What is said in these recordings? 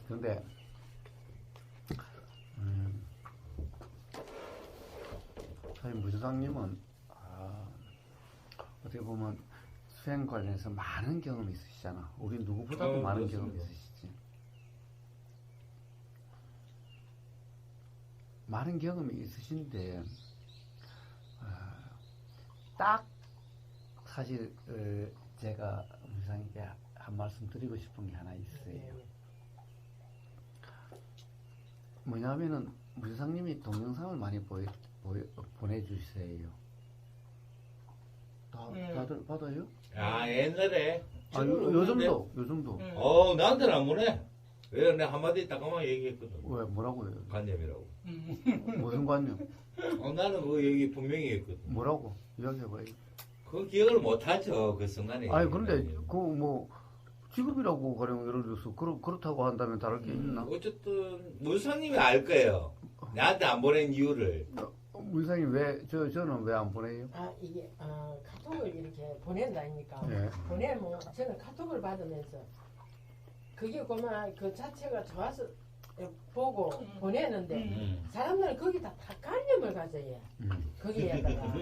근데 저희 무주상님은 어떻게 보면 수행 관련해서 많은 경험이 있으시잖아. 우리 누구보다도 많은 그렇습니다. 경험이 있으시지. 많은 경험이 있으신데 딱 사실 제가 무주상님께 한 말씀 드리고 싶은 게 하나 있어요. 뭐냐면은 무주상님이 동영상을 많이 보내주세요. 다들 받아요? 옛날에. 요즘도. 나한테는 안 보내. 왜? 내가 한마디 따끔하게 얘기했거든. 왜 뭐라고요? 관념이라고. 무슨 관념? 나는 그 얘기 분명히 했거든. 뭐라고? 이야기해봐요. 그 기억을 못하죠. 그 순간에. 아니 근데 그 뭐 직업이라고 가령 예를 들어서 그렇다고 한다면 다를 게 있나? 어쨌든 무상님이 알 거예요. 나한테 안 보낸 이유를. 무상님 왜 저는 왜 안 보내요? 이게 카톡을 이렇게 보낸다니까. 예. 보내면 저는 카톡을 받으면서 그게 그만 그 자체가 좋아서 보고 보내는데 사람들은 거기다 다 관념을 가져요. 거기에다가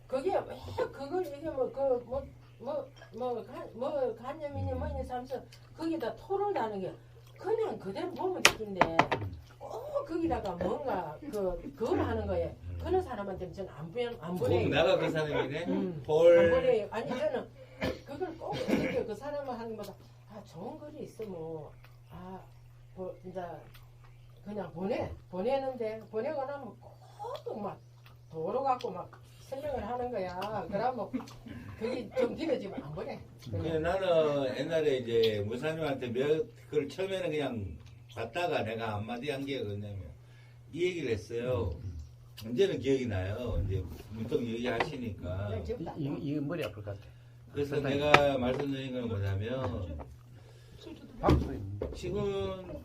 그게 왜 그걸 이게 뭐 관념이니 뭐니 하면서 거기다 토를 하는 게 그냥 그대로 보면 되긴데 꼭 거기다가 뭔가 그걸 하는 거예요. 그런 사람한테는 저는 안 보내요. 내가 그 사람이네. 안 볼. 보내요. 아니 저는 그걸 꼭 이렇게 그 사람을 하는 것보다 좋은 글이 있으면 이제 그냥 보내는데 보내고 나면 꼭막 도로 갖고 막 설명을 하는 거야. 그러면 그게 좀 길어지면 안 보내. 나는 옛날에 이제 무사님한테 그걸 처음에는 그냥 봤다가 내가 한마디 한 게 뭐냐면 이 얘기를 했어요. 언제는 기억이 나요. 이제 문득 얘기하시니까. 이 머리 아플 것 같아. 그래서 내가 말씀드린 건 뭐냐면 지금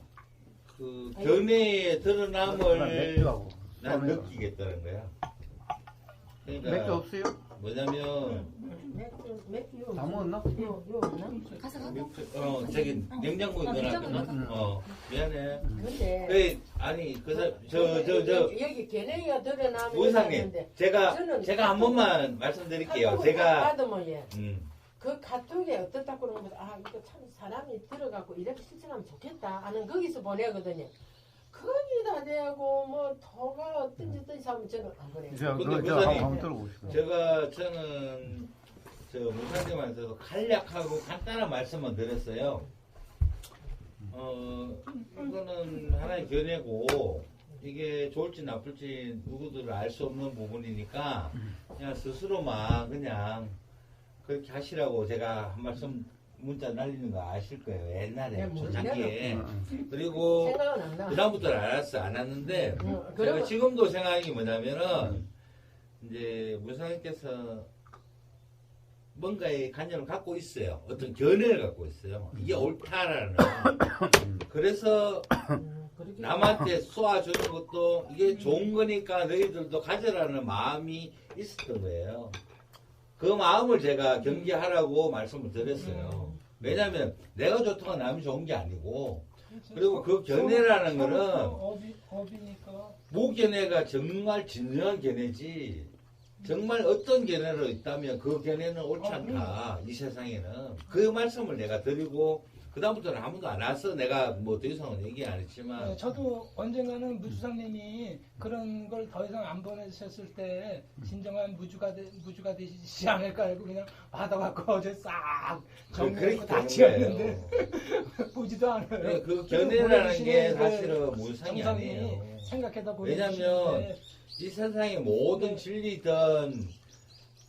그 견해에 드러남을 맥주하고 난 느끼겠다는 거야. 그러니까 맥주 없어요? 뭐냐면 맥주 다 먹었나? 요 없나? 저기 냉장고에 넣어놨거든. 미안해. 근데 그래, 아니 저 여기 견해가 드러나면 무상님 제가 한 번만 말씀드릴게요. 제가 받으면 그 카톡에 어떻다 그러는 거다. 이거 참 사람이 들어가고 이렇게 실천하면 좋겠다 하는 거기서 보내거든요. 거기다 대고 뭐 토가 어떤지 하면 저는 안 보내요. 근데 한번 들어보시죠. 저는 저 무상님한테도 간략하고 간단한 말씀만 드렸어요. 이거는 하나의 견해고 이게 좋을지 나쁠지 누구들 알 수 없는 부분이니까 그냥 스스로만 그냥 그렇게 하시라고 제가 한 말씀 문자 날리는 거 아실 거예요. 옛날에 초창기에. 그리고 생각은 안 나. 그다음부터는 안 왔는데 제가 지금도 생각하는 게 뭐냐면은 이제 무상님께서 뭔가의 관념을 갖고 있어요. 어떤 견해를 갖고 있어요. 이게 옳다라는. 그래서 남한테 쏘아주는 것도 이게 좋은 거니까 너희들도 가져라는 마음이 있었던 거예요. 그 마음을 제가 경계하라고 말씀을 드렸어요. 왜냐하면 내가 좋다고 남이 좋은 게 아니고 그리고 그 견해라는 거는 무견해가 정말 진정한 견해지 정말 어떤 견해로 있다면 그 견해는 옳지 않다. 이 세상에는. 그 말씀을 내가 드리고 그 다음부터는 아무도 안 와서 내가 뭐 더 이상은 얘기 안 했지만 저도 언젠가는 무주상님이 그런 걸 더 이상 안 보내주셨을 때 진정한 무주가 되시지 않을까 알고 그냥 받아갖고 어제 싹 정리하고 다 치웠는데 보지도 않아요. 그 견해라는 게 사실은 무상이 아니에요. 생각해다 왜냐면 이 세상의 모든 진리든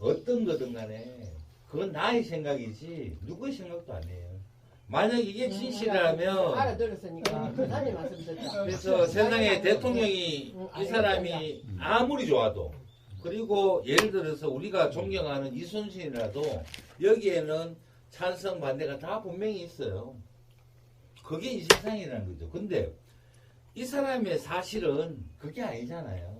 어떤 거든 간에 그건 나의 생각이지 누구의 생각도 아니에요. 만약 이게 진실이라면 알아들었으니까 그 사람이 말씀 듣죠. 그래서 세상에 대통령이 이 사람이 아무리 좋아도 그리고 예를 들어서 우리가 존경하는 이순신이라도 여기에는 찬성 반대가 다 분명히 있어요. 그게 이 세상이라는 거죠. 근데 이 사람의 사실은 그게 아니잖아요.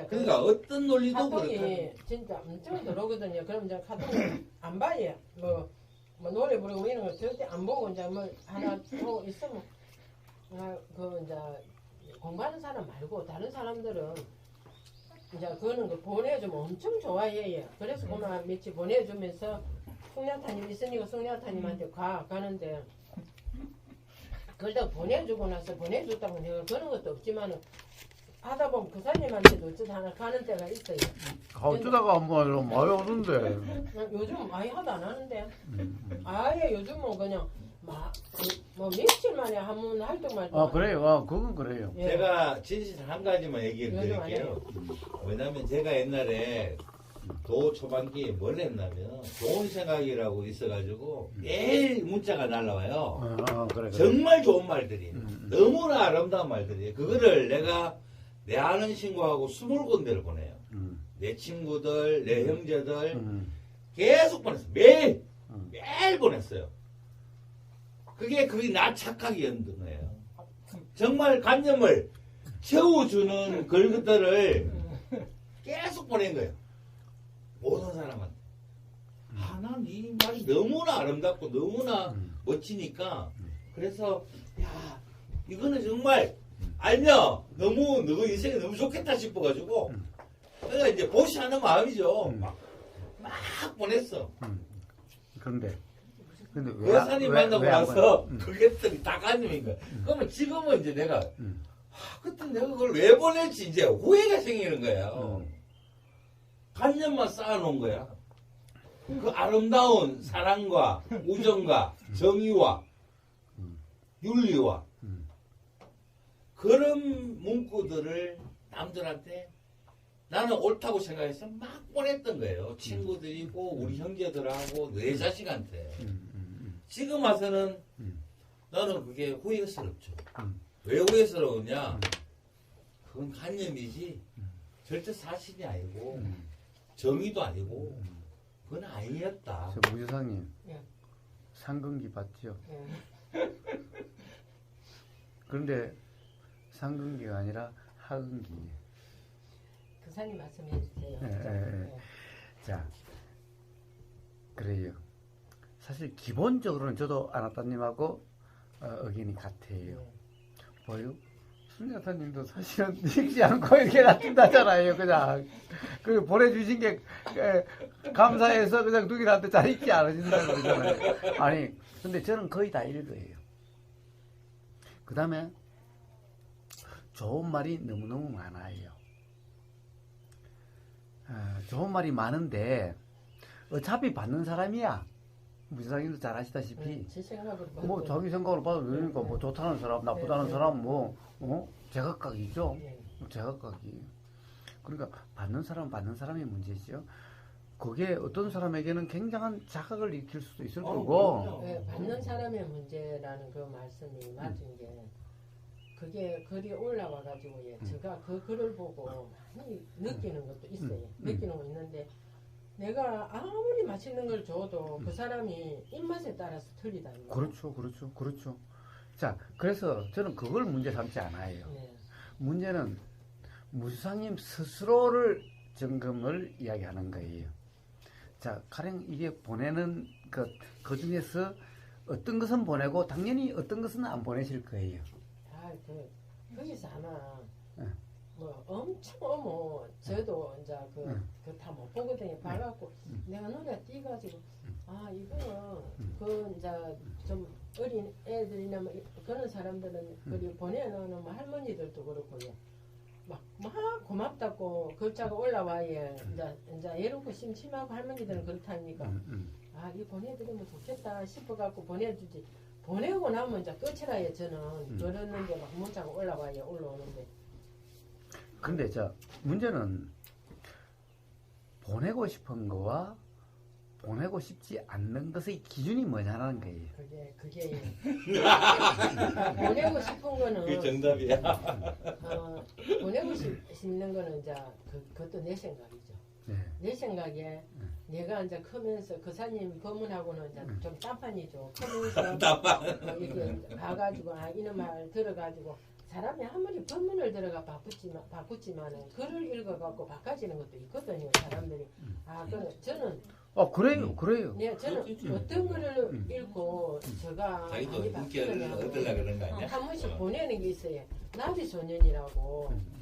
그러니까 어떤 논리도 카톡이 그렇다. 진짜 엄청 들어오거든요. 그럼 이제 카톡을 안 봐요. 뭐 노래 부르고 이런 거 절대 안 보고 이제 뭐 하나 또 있으면 그 이제 공부하는 사람 말고 다른 사람들은 이제 그거는 그 보내주면 엄청 좋아해요. 그래서 그만 며칠 보내주면서 송야타님 있으니까 송야타님한테 가는데 그러다 보내주고 나서 보내줬다고 내가 그런 것도 없지만은 하다 보면 그 사람한테도 어쩌다 하나 가는 때가 있어요. 어쩌다가 한번 많이 오는데. 요즘 많이 하도 안 하는데 아예 요즘은 그냥 뭐 며칠 만에 한 번 활동할 때. 그래요. 그건 그래요. 예. 제가 진실 한 가지만 얘기를 요즘 안 드릴게요. 왜냐면 제가 옛날에 도 초반기에 뭘 했냐면 좋은 생각이라고 있어가지고 매일 문자가 날라와요. 그래. 정말 좋은 말들이 너무나 아름다운 말들이 그거를 내가 내 아는 친구하고 20군데를 보내요. 내 친구들, 내 형제들 계속 보냈어요. 매일 보냈어요. 그게 나 착하게 연든 거예요. 정말 관념을 채워주는 글들을 계속 보낸 거예요. 모든 사람한테. 난 이 말이 너무나 아름답고 너무나 멋지니까 그래서 야 이거는 정말 알면 너무 너 인생이 너무 좋겠다 싶어가지고 내가 이제 보시하는 마음이죠. 막 보냈어. 근데 그 여사님 만나고 나서 그랬더니 다 관념인 거야. 그러면 지금은 이제 내가 그때 내가 그걸 왜 보냈지 이제 후회가 생기는 거야. 관념만 쌓아놓은 거야. 그 아름다운 사랑과 우정과 정의와 윤리와 그런 문구들을 남들한테 나는 옳다고 생각해서 막 보냈던 거예요. 친구들이고 우리 형제들하고 내 자식한테. 지금 와서는 나는 그게 후회스럽죠. 왜 후회스러우냐? 그건 관념이지 절대 사실이 아니고 정의도 아니고 그건 아니었다. 저 무주상님 예. 상근기 봤죠? 예. 그런데 상근기가 아니라 하근기. 교사님 말씀해 주세요. 예. 자, 그래요. 사실 기본적으로는 저도 아나타님하고 의견이 같아요. 뭐요? 순야타님도 사실은 읽지 않고 이렇게 놔둔다잖아요. 그냥 그 보내주신 게 감사해서 그냥 누구한테 잘 읽지 않으신다고 그러잖아요. 아니, 근데 저는 거의 다 읽어요. 그 다음에 좋은 말이 너무너무 많아요. 좋은 말이 많은데 어차피 받는 사람이야. 무지상님도 잘 아시다시피 제 생각으로 뭐 자기 생각으로 봐도 되니까 뭐 좋다는 사람 나쁘다는 사람 뭐 제각각이죠. 제각각이. 그러니까 받는 사람의 문제죠. 그게 어떤 사람에게는 굉장한 자각을 일으킬 수도 있을 거고. 네, 받는 사람의 문제라는 그 말씀이 맞은 게 그게 글이 올라와 가지고 제가 그 글을 보고 많이 느끼는 것도 있어요. 느끼는 거 있는데 내가 아무리 맛있는 걸 줘도 그 사람이 입맛에 따라서 틀리다는 거예요. 그렇죠. 자, 그래서 저는 그걸 문제 삼지 않아요. 네. 문제는 무주상님 스스로를 점검을 이야기하는 거예요. 자, 가령 이게 보내는 그 중에서 어떤 것은 보내고 당연히 어떤 것은 안 보내실 거예요. 거기서 아마 네. 뭐 엄청 저도 이제 그 다 못 보거든요. 봐갖고 내가 눈에 띄가지고 이거는 그 이제 좀 어린 애들이나 뭐 그런 사람들은 그리 보내놓는 뭐 할머니들도 그렇고요. 막 고맙다고 글자가 올라와야 이제 예롭고 심심하고 할머니들은 그렇다니까 이 보내드리면 좋겠다 싶어갖고 보내주지. 보내고 나면 이제 끝이라요. 저는 그러는데 막 문자가 올라오는데. 근데 문제는 보내고 싶은 거와 보내고 싶지 않는 것의 기준이 뭐냐는 거예요. 그게 보내고 싶은 거는 그게 정답이야. 보내고 싶는 거는 이제 그것도 내 생각이죠. 네. 내 생각에 내가 이제 크면서 그사님 법문하고는 이제 좀 딴판이죠. 크면서 이렇게 봐가지고 이런 말 들어가지고 사람이 아무리 법문을 들어가 바꾸지만은 글을 읽어갖고 바꿔지는 것도 있거든요. 사람들이 그래 저는 그래요, 그래요. 네, 저는 어떤 거를 읽고 제가 자기도 많이 인기를 바뀌었냐고 얻으려 그런 거 아니야? 한 번씩 보내는 게 있어요. 나비 소년이라고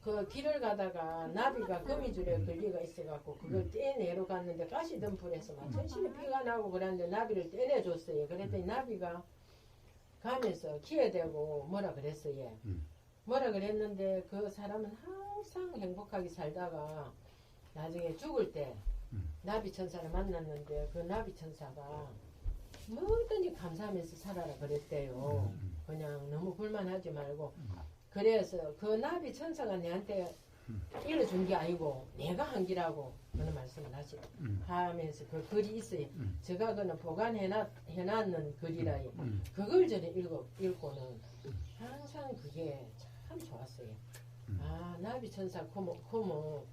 그 길을 가다가 나비가 거미줄에 걸리가 있어갖고 그걸 떼내러 갔는데 가시덤불에서 막 전신에 피가 나고 그랬는데 나비를 떼내줬어요. 그랬더니 나비가 가면서 기회되고 뭐라 그랬어요. 뭐라 그랬는데 그 사람은 항상 행복하게 살다가 나중에 죽을 때 나비 천사를 만났는데 그 나비 천사가 뭐든지 감사하면서 살아라 그랬대요. 그냥 너무 불만하지 말고. 그래서 그 나비 천사가 내한테 일러준 게 아니고 내가 한 기라고 그런 말씀을 하면서 그 글이 있어요. 제가 그는 보관해놨는 글이라요. 그걸 저는 읽고는 항상 그게 참 좋았어요. 아, 나비 천사 고모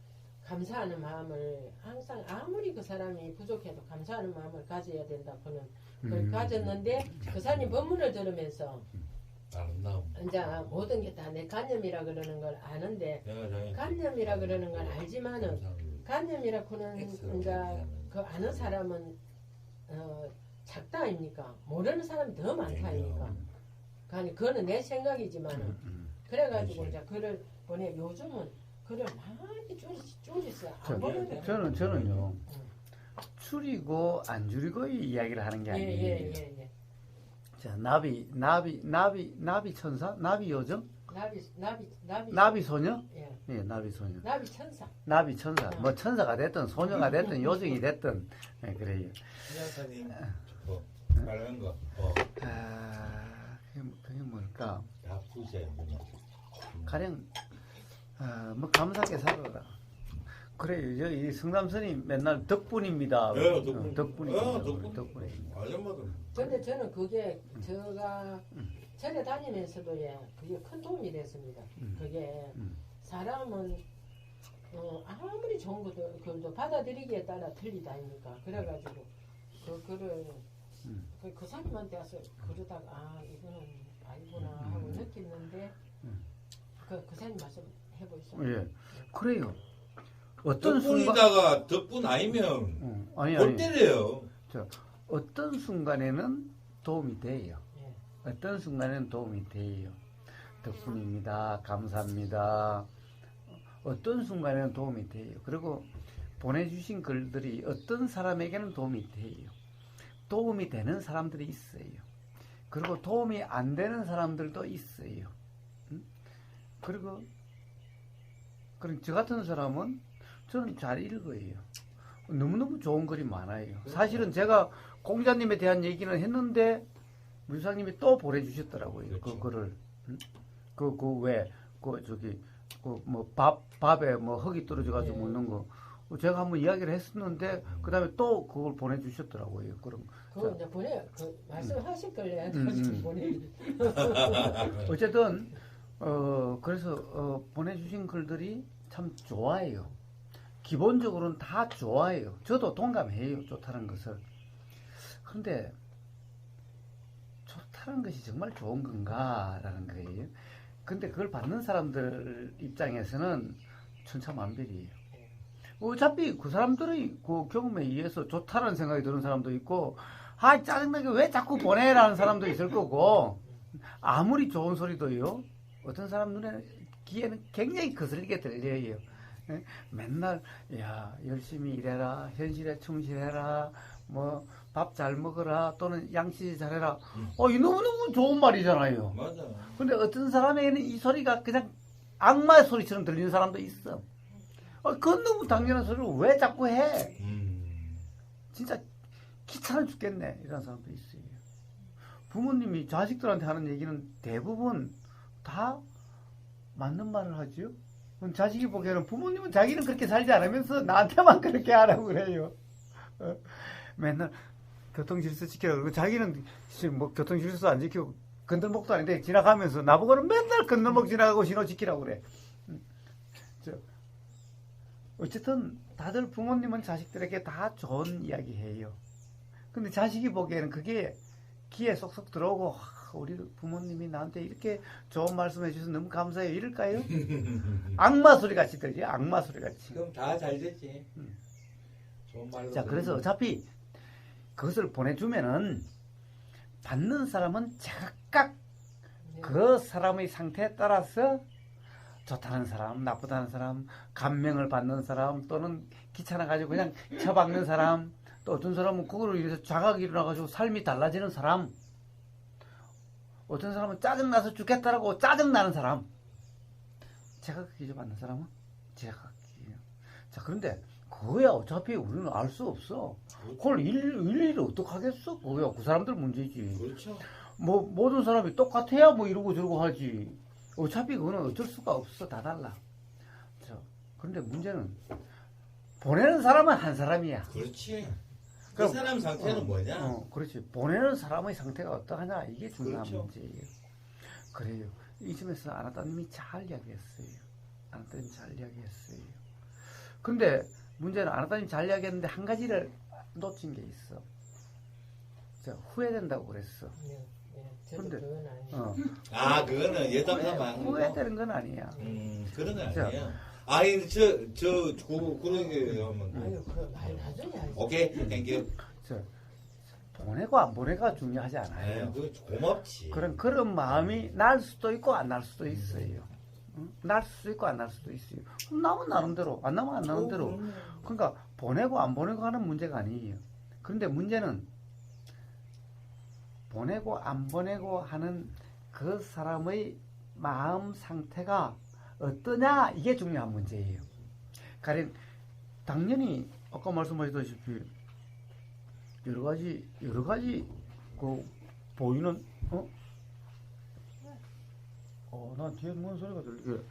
감사하는 마음을 항상 아무리 그 사람이 부족해도 감사하는 마음을 가져야 된다. 그는 그걸 가졌는데 그 사람이 법문을 들으면서 아름다움. 이제 모든 게 다 내 간념이라 그러는 걸 아는데 내가 간념이라 그러는 걸 알지만은 간념이라고는 이제 그 아는 사람은 작다 아닙니까? 모르는 사람이 더 많다 아닙니까? 그거는 내 생각이지만은 그래가지고 이제 글을 보내. 요즘은 글을 많이 줄였어요. 안 보내요. 저는요 줄이고 안 줄이고의 이야기를 하는 게 아니에요. 예. 자, 나비 천사, 나비 요정, 나비 소녀, 예. 예, 나비 소녀, 나비 천사. 나비 천사, 뭐 천사가 됐든 소녀가 됐든 요정이 됐든, 예, 그래요. 이하사님 말하는 거. 그게 뭘까? 다 부세요. 가령 뭐 감사하게 살아라. 그래요. 이 성남선이 맨날 덕분입니다. 네, 덕분입니다. 덕분입니다. 근데 저는 그게 제가 전에 다니면서도 그게 큰 도움이 됐습니다. 그게 사람은 아무리 좋은 것도 받아들이기에 따라 틀리다 아닙니까? 그래가지고 그 글을 그 사람한테 와서 그러다가 이거는 아니구나 하고 느꼈는데 그 사람 말씀 해보시죠. 예, 그래요. 어떤 덕분이다가 덕분 아니면 골 때려요. 어떤 순간에는 도움이 돼요. 예. 어떤 순간에는 도움이 돼요. 덕분입니다. 감사합니다. 어떤 순간에는 도움이 돼요. 그리고 보내주신 글들이 어떤 사람에게는 도움이 돼요. 도움이 되는 사람들이 있어요. 그리고 도움이 안 되는 사람들도 있어요. 그리고 저 같은 사람은 저는 잘 읽어요. 너무너무 좋은 글이 많아요. 사실은 제가 공자님에 대한 얘기는 했는데 무주상님이 또 보내주셨더라고요. 그렇죠. 그 글을. 밥에 뭐 흙이 떨어져가지고 먹는 거. 제가 한번 이야기를 했었는데 그 다음에 또 그걸 보내주셨더라고요. 그럼 그거 이제 말씀하실 걸요. 보내. 어쨌든 그래서 보내주신 글들이 참 좋아요. 기본적으로는 다 좋아요. 저도 동감해요. 좋다는 것을. 그런데 좋다는 것이 정말 좋은 건가라는 거예요. 근데 그걸 받는 사람들 입장에서는 천차만별이에요. 어차피 그 사람들의 그 경험에 의해서 좋다는 생각이 드는 사람도 있고, 짜증나게 왜 자꾸 보내라는 사람도 있을 거고, 아무리 좋은 소리도요, 어떤 사람 귀에는 굉장히 거슬리게 들려요. 맨날 열심히 일해라, 현실에 충실해라, 뭐 밥 잘 먹어라, 또는 양치 잘해라. 이 너무너무 좋은 말이잖아요. 맞아. 근데 어떤 사람에게는 이 소리가 그냥 악마의 소리처럼 들리는 사람도 있어. 그건 너무 당연한 소리를 왜 자꾸 해? 진짜 귀찮아 죽겠네. 이런 사람도 있어요. 부모님이 자식들한테 하는 얘기는 대부분 다 맞는 말을 하죠. 자식이 보기에는 부모님은 자기는 그렇게 살지 않으면서 나한테만 그렇게 하라고 그래요. 맨날 교통질서 지키라고 그러고 자기는 뭐 교통질서 안 지키고 건들목도 아닌데 지나가면서 나보고는 맨날 건들목 지나가고 신호 지키라고 그래. 어쨌든 다들 부모님은 자식들에게 다 좋은 이야기 해요. 근데 자식이 보기에는 그게 귀에 쏙쏙 들어오고 우리 부모님이 나한테 이렇게 좋은 말씀 해주셔서 너무 감사해요. 이럴까요? 악마 소리 같이 들지. 악마 소리 같이. 지금 다 잘 됐지. 자, 그래서 어차피 그것을 보내주면은 받는 사람은 제각각 그 사람의 상태에 따라서 좋다는 사람, 나쁘다는 사람, 감명을 받는 사람, 또는 귀찮아가지고 그냥 처박는 사람, 또 어떤 사람은 그거로 인해서 자각이 일어나가지고 삶이 달라지는 사람, 어떤 사람은 짜증나서 죽겠다라고 짜증나는 사람, 제각각이죠. 받는 사람은 제각각이에요. 자, 그런데 그거야 어차피 우리는 알 수 없어. 그걸 일일이 어떡하겠어? 그거야 그 사람들 문제지. 그렇죠. 뭐 모든 사람이 똑같아야 뭐 이러고 저러고 하지. 어차피 그거는 어쩔 수가 없어. 다 달라. 그런데 문제는 보내는 사람은 한 사람이야. 그렇지. 그 그럼, 사람 상태는 뭐냐? 그렇지. 보내는 사람의 상태가 어떠하냐 이게 중요한 그렇죠. 문제예요. 그래요. 이 점에서 아나타님이 잘 이야기했어요. 아나타님이 잘 이야기했어요. 근데 문제는 아나타님이 잘 이야기했는데 한 가지를 놓친 게 있어. 후회된다고 그랬어. 저도 근데, 그건 아니에요. 아, 그거는 예담삼아 하는 거. 후회되는 건 아니야. 그런 거 자. 아니에요. 아니, 그런 게 하면. 아유, 그말 나중에 하지. 오케이, 땡큐. 보내고 안 보내가 중요하지 않아요. 그 고맙지. 그런 마음이 날 수도 있고 안 날 수도 있어요. 응? 날 수도 있고 안 날 수도 있어요. 나면 나는 대로, 안 나면 안 나는 대로. 그러니까 보내고 안 보내고 하는 문제가 아니에요. 그런데 문제는 보내고 안 보내고 하는 그 사람의 마음 상태가 어떠냐 이게 중요한 문제예요. 가령 당연히 아까 말씀하셨다시피 여러 가지 그 보이는 난 뒤에 뭔 소리가 들리게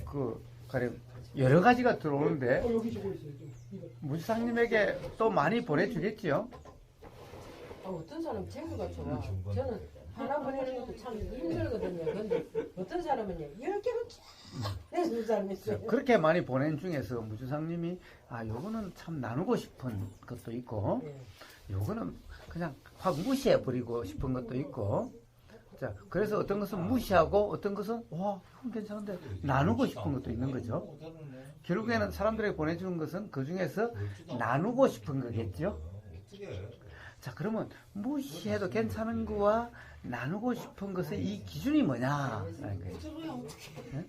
그 가령 여러 가지가 들어오는데 여기 주고 있어요. 이거. 무지상님에게 또 많이 보내주겠지요. 어떤 사람은 재주가 좋아. 저는 하나 보내는 것도 참 힘들거든요. 근데 어떤 사람은요, 10개를 쫙 내주는 사람이 있어요. 그렇게 많이 보낸 중에서 무주상님이 요거는 참 나누고 싶은 것도 있고 요거는 그냥 확 무시해버리고 싶은 것도 있고 자 그래서 어떤 것은 무시하고 어떤 것은 와 이건 괜찮은데 나누고 싶은 것도 있는 거죠. 결국에는 사람들에게 보내주는 것은 그 중에서 나누고 싶은 거겠죠. 자 그러면 무시해도 괜찮은 거와 나누고 싶은 것의 이 기준이 뭐냐라는 거예요. 네?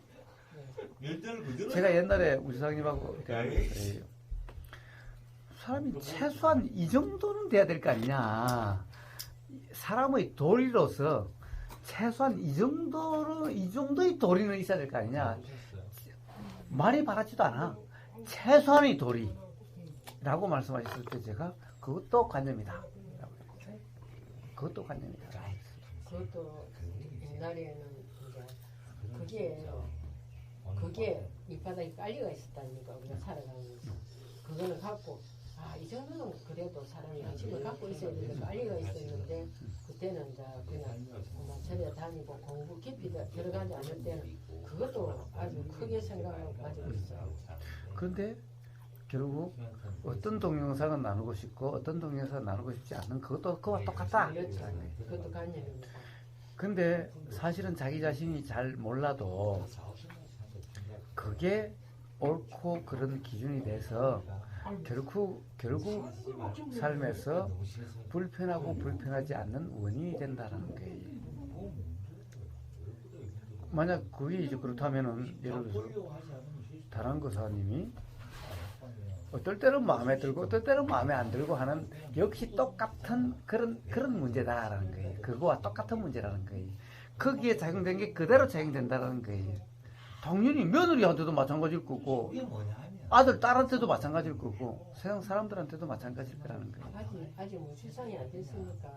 제가 옛날에 우주상님하고 대화했어요. 사람이 최소한 이 정도는 돼야 될 거 아니냐. 사람의 도리로서 최소한 이 정도의 도리는 있어야 될 거 아니냐. 말이 바라지도 않아. 최소한의 도리라고 말씀하셨을 때 제가 그것도 관념이다. 그것도 관념이다. 그것도 옛날에는 이제 그게 밑바닥에 깔리가 있었다니까 우리가 살아가면서 그거는 갖고 이 정도는 그래도 사람이 양심을 갖고 있어야 되는데 깔리가 있었는데 그때는 이제 그냥 절에 다니고 공부 깊이 들어가지 않을 때는 그것도 아주 크게 생각하고 가지고 있어요. 그런데 결국 어떤 동영상은 나누고 싶고 어떤 동영상은 나누고 싶지 않는 그것도 그와 똑같다. 그렇죠. 그것도 관념입니다. 근데 사실은 자기 자신이 잘 몰라도 그게 옳고 그런 기준이 돼서 결국 삶에서 불편하고 불편하지 않는 원인이 된다는 거예요. 만약 그게 이제 그렇다면은 예를 들어서 다란거사님이 어떨 때는 마음에 들고 어떨 때는 마음에 안 들고 하는 역시 똑같은 그런 문제다라는 거예요. 그거와 똑같은 문제라는 거예요. 거기에 작용된 게 그대로 작용된다는 거예요. 당연히 며느리한테도 마찬가지일 거고 아들 딸한테도 마찬가지일 거고 세상 사람들한테도 마찬가지일 거라는 거예요. 아직 뭐 출산이 안 됐으니까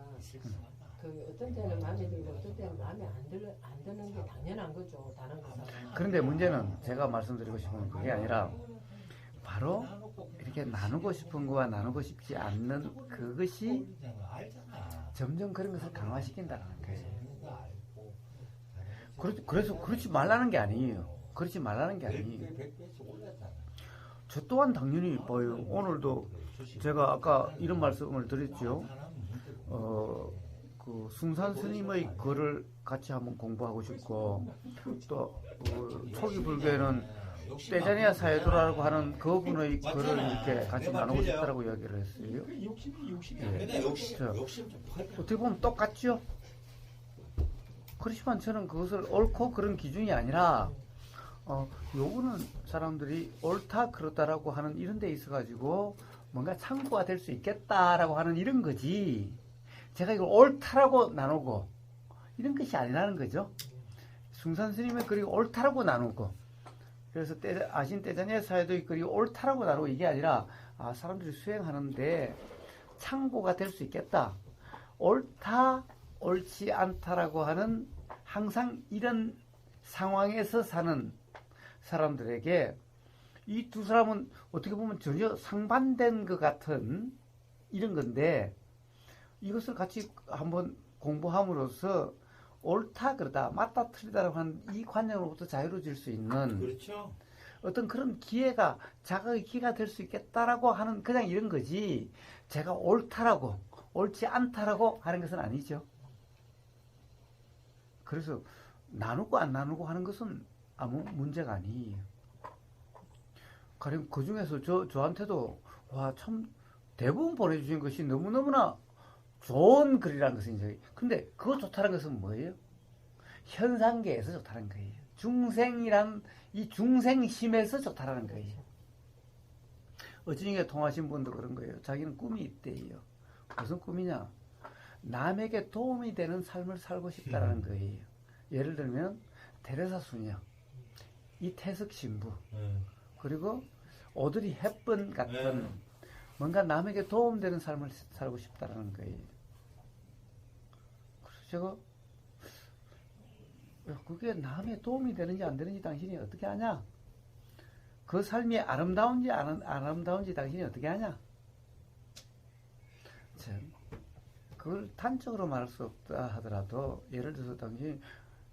그 어떤 때는 마음에 들고 어떤 때는 마음에 안 드는 게 당연한 거죠. 다른 거. 그런데 문제는 제가 말씀드리고 싶은 건 그게 아니라 바로 이렇게 나누고 싶은 거와 나누고 싶지 않는 그것이 점점 그런 것을 강화시킨다는 거예요. 그래서 그렇지 말라는 게 아니에요. 그렇지 말라는 게 아니에요. 저 또한 당연히 이뻐요. 오늘도 제가 아까 이런 말씀을 드렸죠. 그 숭산 스님의 글을 같이 한번 공부하고 싶고 또 초기 불교에는 떼자니아 사회도라고 하는 그분의 글을 맞잖아. 이렇게 같이 내 말 나누고 틀려. 싶다라고 이야기를 했어요. 그 욕심이 예. 근데 욕심 저, 좀 버려. 어떻게 보면 똑같죠. 그렇지만 저는 그것을 옳고 그런 기준이 아니라 요거는 사람들이 옳다 그렇다라고 하는 이런 데 있어 가지고 뭔가 참고가 될 수 있겠다라고 하는 이런 거지. 제가 이걸 옳다라고 나누고 이런 것이 아니라는 거죠. 숭산 스님의 글이 옳다라고 나누고, 그래서 아신 떼자니아 사회도의 글이 옳다라고 나누고 이게 아니라 사람들이 수행하는데 참고가 될 수 있겠다. 옳다, 옳지 않다라고 하는 항상 이런 상황에서 사는 사람들에게 이 두 사람은 어떻게 보면 전혀 상반된 것 같은 이런 건데, 이것을 같이 한번 공부함으로써 옳다 그러다 맞다 틀리다라고 하는 이 관념으로부터 자유로워질 수 있는 그렇죠. 어떤 그런 기회가 자각의 기회가 될 수 있겠다라고 하는 그냥 이런 거지, 제가 옳다라고 옳지 않다라고 하는 것은 아니죠. 그래서 나누고 안 나누고 하는 것은 아무 문제가 아니에요. 가령 그 중에서 저한테도 참 대부분 보내주신 것이 너무너무나 좋은 글이라는 것은 이제, 근데 그거 좋다는 것은 뭐예요? 현상계에서 좋다는 거예요. 중생이란 이 중생심에서 좋다라는 거예요. 어찌중에 통하신 분도 그런 거예요. 자기는 꿈이 있대요. 무슨 꿈이냐? 남에게 도움이 되는 삶을 살고 싶다라는 거예요. 예를 들면 테레사 수녀, 이태석 신부, 그리고 오드리 헵번 같은 뭔가 남에게 도움되는 삶을 살고 싶다라는 거예요. 그래서 제가 그게 남에 도움이 되는지 안 되는지 당신이 어떻게 아냐? 그 삶이 아름다운지 안 아름다운지 당신이 어떻게 아냐? 참, 그걸 단적으로 말할 수 없다 하더라도, 예를 들어서 당신이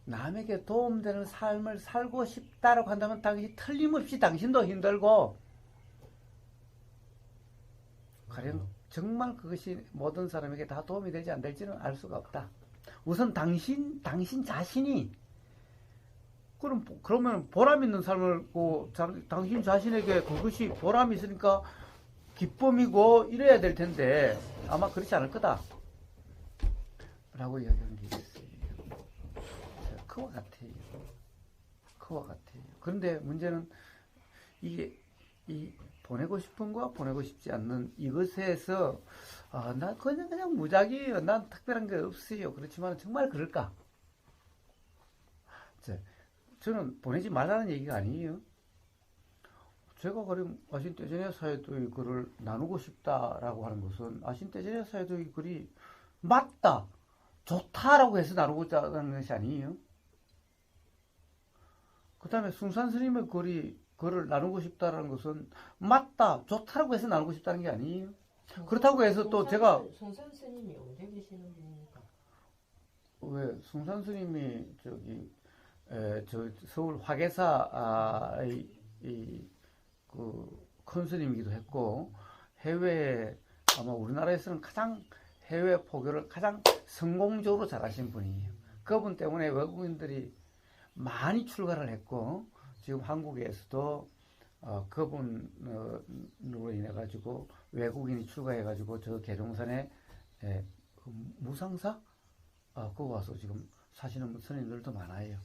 남에게 도움되는 삶을 살고 싶다라고 한다면 당신이 틀림없이 당신도 힘들고, 가령 정말 그것이 모든 사람에게 다 도움이 되지 안 될지는 알 수가 없다. 우선 당신 자신이 그러면 보람 있는 삶을 당신 자신에게 그것이 보람이 있으니까 기쁨이고 이래야 될 텐데 아마 그렇지 않을 거다 라고 이야기하는 게 있어요. 그와 같아요. 그런데 문제는 이게 보내고 싶은 거와 보내고 싶지 않는 이것에서 나 그냥 무작위예요. 난 특별한 게 없어요. 그렇지만 정말 그럴까? 저는 보내지 말라는 얘기가 아니에요. 제가 그럼 아신 떼자니아 사회도의 글을 나누고 싶다라고 하는 것은 아신 떼자니아 사회도의 글이 맞다, 좋다라고 해서 나누고자 하는 것이 아니에요. 그 다음에 숭산 스님의 글을 나누고 싶다라는 것은 맞다, 좋다라고 해서 나누고 싶다는 게 아니에요. 그렇다고 해서 또 제가 숭산 스님이 어디 계시는 분입니까? 왜 숭산 스님이 저 서울 화계사의 큰 스님이기도 했고, 해외 아마 우리나라에서는 가장 해외 포교를 가장 성공적으로 잘하신 분이에요. 그분 때문에 외국인들이 많이 출가를 했고, 지금 한국에서도 그분으로 인해 가지고 외국인이 출가해 가지고 저 계룡산에 무상사 그거 와서 지금 사시는 스님들도 많아요.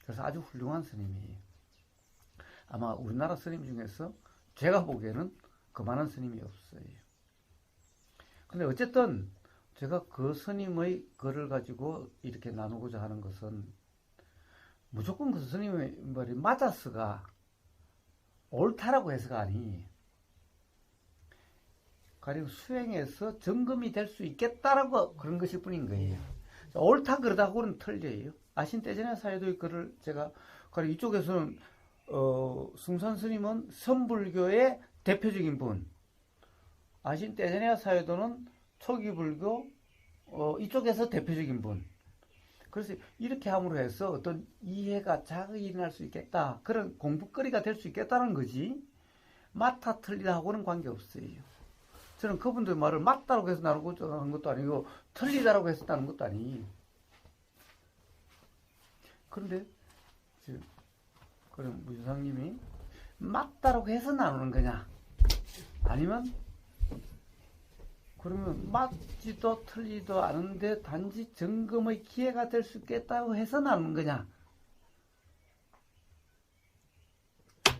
그래서 아주 훌륭한 스님이에요. 아마 우리나라 스님 중에서 제가 보기에는 그만한 스님이 없어요. 근데 어쨌든 제가 그 스님의 글을 가지고 이렇게 나누고자 하는 것은 무조건 그 스님의 말이 맞았어가 옳다라고 해서가 아니에요. 가령 수행해서 점검이 될 수 있겠다라고 그런 것일 뿐인 거예요. 옳다 그러다고는 틀려요. 아신 떼자니아 사회도의 글을 제가 가령 이쪽에서는 숭산 스님은 선불교의 대표적인 분, 아신 떼자니아 사회도는 초기 불교 이쪽에서 대표적인 분. 그래서 이렇게 함으로 해서 어떤 이해가 자극이 일어날 수 있겠다, 그런 공부거리가 될 수 있겠다는 거지, 맞다 틀리다 하고는 관계없어요. 저는 그분들 말을 맞다라고 해서 나누고자 하는 것도 아니고 틀리다라고 해서 나누는 것도 아니에요. 그런데 그럼 무주상님이 맞다라고 해서 나누는 거냐? 아니면 그러면 맞지도 틀리도 않은데 단지 점검의 기회가 될 수 있겠다고 해서 나누는 거냐?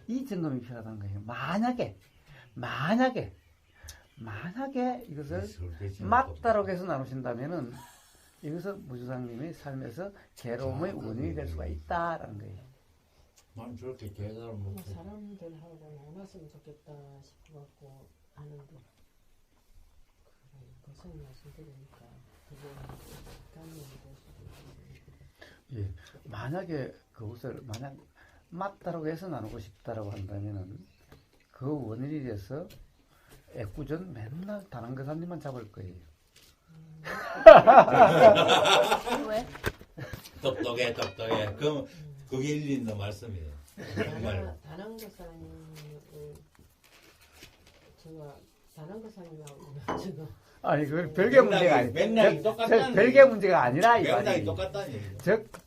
이 점검이 필요하다는 거예요. 만약에 이것을 맞다라고 해서 나누신다면은 이것은 무주상님의 삶에서 괴로움의 원인이 될 수가 있다라는 거예요. 난 저렇게 계산을 못 해. 사람들하고 나눴으면 좋겠다 싶어갖고 하는데 고생 말씀드리니까 그게 감명이 될 수도 있고. 예, 만약에 그것을 만약 맞다라고 해서 나누고 싶다라고 한다면은 그 원인이 돼서 애꿎은 맨날 다낭거사님만 잡을 거예요. 왜? 똑똑해. 그럼 그게 일리 있는 말씀이에요. 정말. 다낭거사님을 제가 다낭거사님하고 지금 아니 그 별개 문제가 아니. 맥락이 똑같다는 별개 얘기죠. 문제가 아니라 이 맥락이 말이. 똑같다는 얘기죠. 즉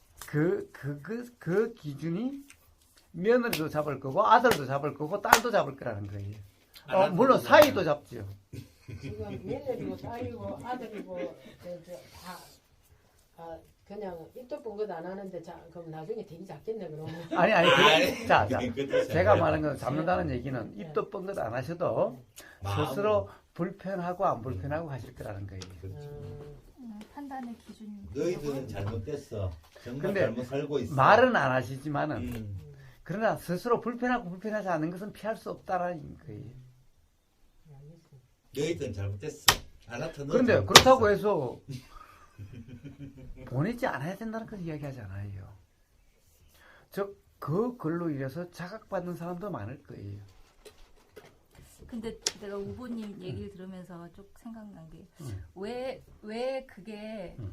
그 기준이 며느리도 잡을 거고 아들도 잡을 거고 딸도 잡을 거라는 거예요. 물론 사이도 잡지요. 지금 며느리고 딸이고 아들이고 다 그냥 입도 뻥긋 안 하는데 그럼 나중에 되게 작겠네 그러면. 아니 자 그것도 제가 말하는 건 잡는다는 얘기는 입도 뻥긋 안 하셔도 마음으로. 스스로 불편하고 안 불편하고 하실 거라는 거예요. 판단의 기준이. 너희들은 잘못됐어. 정말 근데 잘못 살고 있어. 말은 안 하시지만은 음. 그러나 스스로 불편하고 불편하지 않은 것은 피할 수 없다라는 거예요. 너희들은 잘못됐어. 알아서 너 그런데 잘못됐어. 그렇다고 해서 보내지 않아야 된다는 건 이야기하지 않아요. 즉 그 글로 인해서 자각받는 사람도 많을 거예요. 근데 내가 우보님 얘기를 들으면서 쭉 생각난 게 응. 왜 그게 응.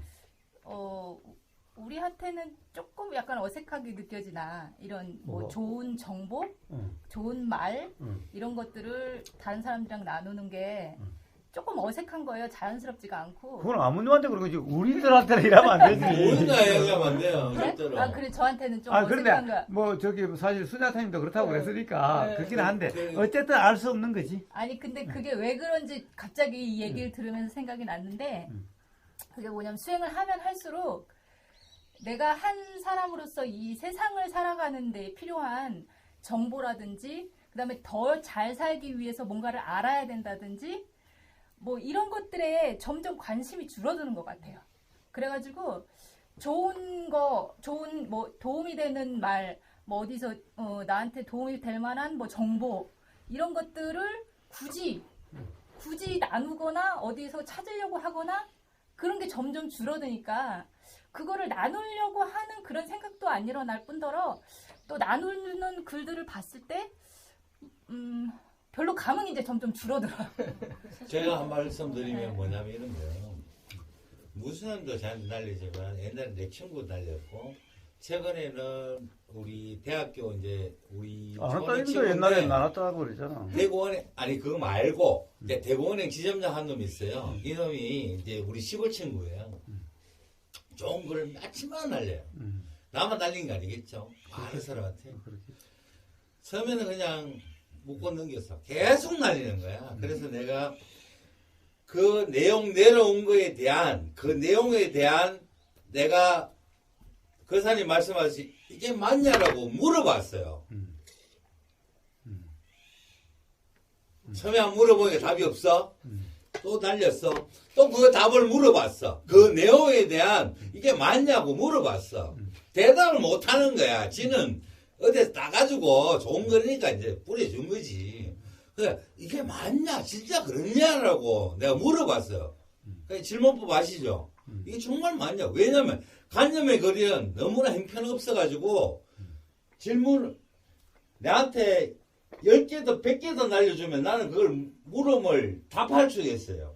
우리한테는 조금 약간 어색하게 느껴지나 이런 뭐 뭐? 좋은 정보, 응. 좋은 말 응. 이런 것들을 다른 사람들이랑 나누는 게 응. 조금 어색한 거예요. 자연스럽지가 않고. 그건 아무님한테 그런 거지 우리들한테는 이러면 안 되지. 모른다 얘기하면 안 돼요. 그래? 절대로. 아 그래 저한테는 좀 그런데 어색한 거야. 뭐 저기 사실 수자타님도 그렇다고 그랬으니까 네. 그렇긴 한데 네. 어쨌든 알 수 없는 거지. 아니 근데 그게 왜 그런지 갑자기 이 얘기를 들으면서 생각이 났는데 그게 뭐냐면 수행을 하면 할수록 내가 한 사람으로서 이 세상을 살아가는 데 필요한 정보라든지 그다음에 더 잘 살기 위해서 뭔가를 알아야 된다든지 뭐 이런 것들에 점점 관심이 줄어드는 것 같아요. 그래가지고 좋은 뭐 도움이 되는 말, 뭐 어디서 나한테 도움이 될 만한 뭐 정보 이런 것들을 굳이 나누거나 어디서 찾으려고 하거나 그런 게 점점 줄어드니까 그거를 나누려고 하는 그런 생각도 안 일어날 뿐더러 또 나누는 글들을 봤을 때 별로 감흥이 이제 점점 줄어들어요. 제가 한 말씀 드리면 뭐냐면 이런 거예요. 무수한도 저한테 날리지만 옛날에 내 친구 날렸고 최근에는 우리 대학교 이제 우리 아나따님도 옛날에 나눴다고 그러잖아. 대구은행 아니 그거 말고 이제 대구은행 지점장 한 놈이 있어요. 이 놈이 이제 우리 시골 친구예요. 좋은 글을 마치만 날려요. 나만 날린 거 아니겠죠? 많은 사람한테. 처음에는 그냥 묶고 넘겼어. 계속 날리는 거야. 그래서 내가 그 내용 내려온 거에 대한 그 내용에 대한 내가 그 사람이 말씀하듯이 이게 맞냐라고 물어봤어요. 처음에 한 물어보니까 답이 없어. 또 날렸어. 또 그 답을 물어봤어. 그 내용에 대한 이게 맞냐고 물어봤어. 대답을 못 하는 거야. 지는 어디서 따가지고 좋은 거니까 이제 뿌려준 거지. 그래, 이게 맞냐? 진짜 그렇냐라고 내가 물어봤어요. 질문법 아시죠? 이게 정말 맞냐? 왜냐면 관념의 거리는 너무나 형편없어가지고 질문을 내한테 10개도 100개도 날려주면 나는 그걸 물음을 답할 수 있어요.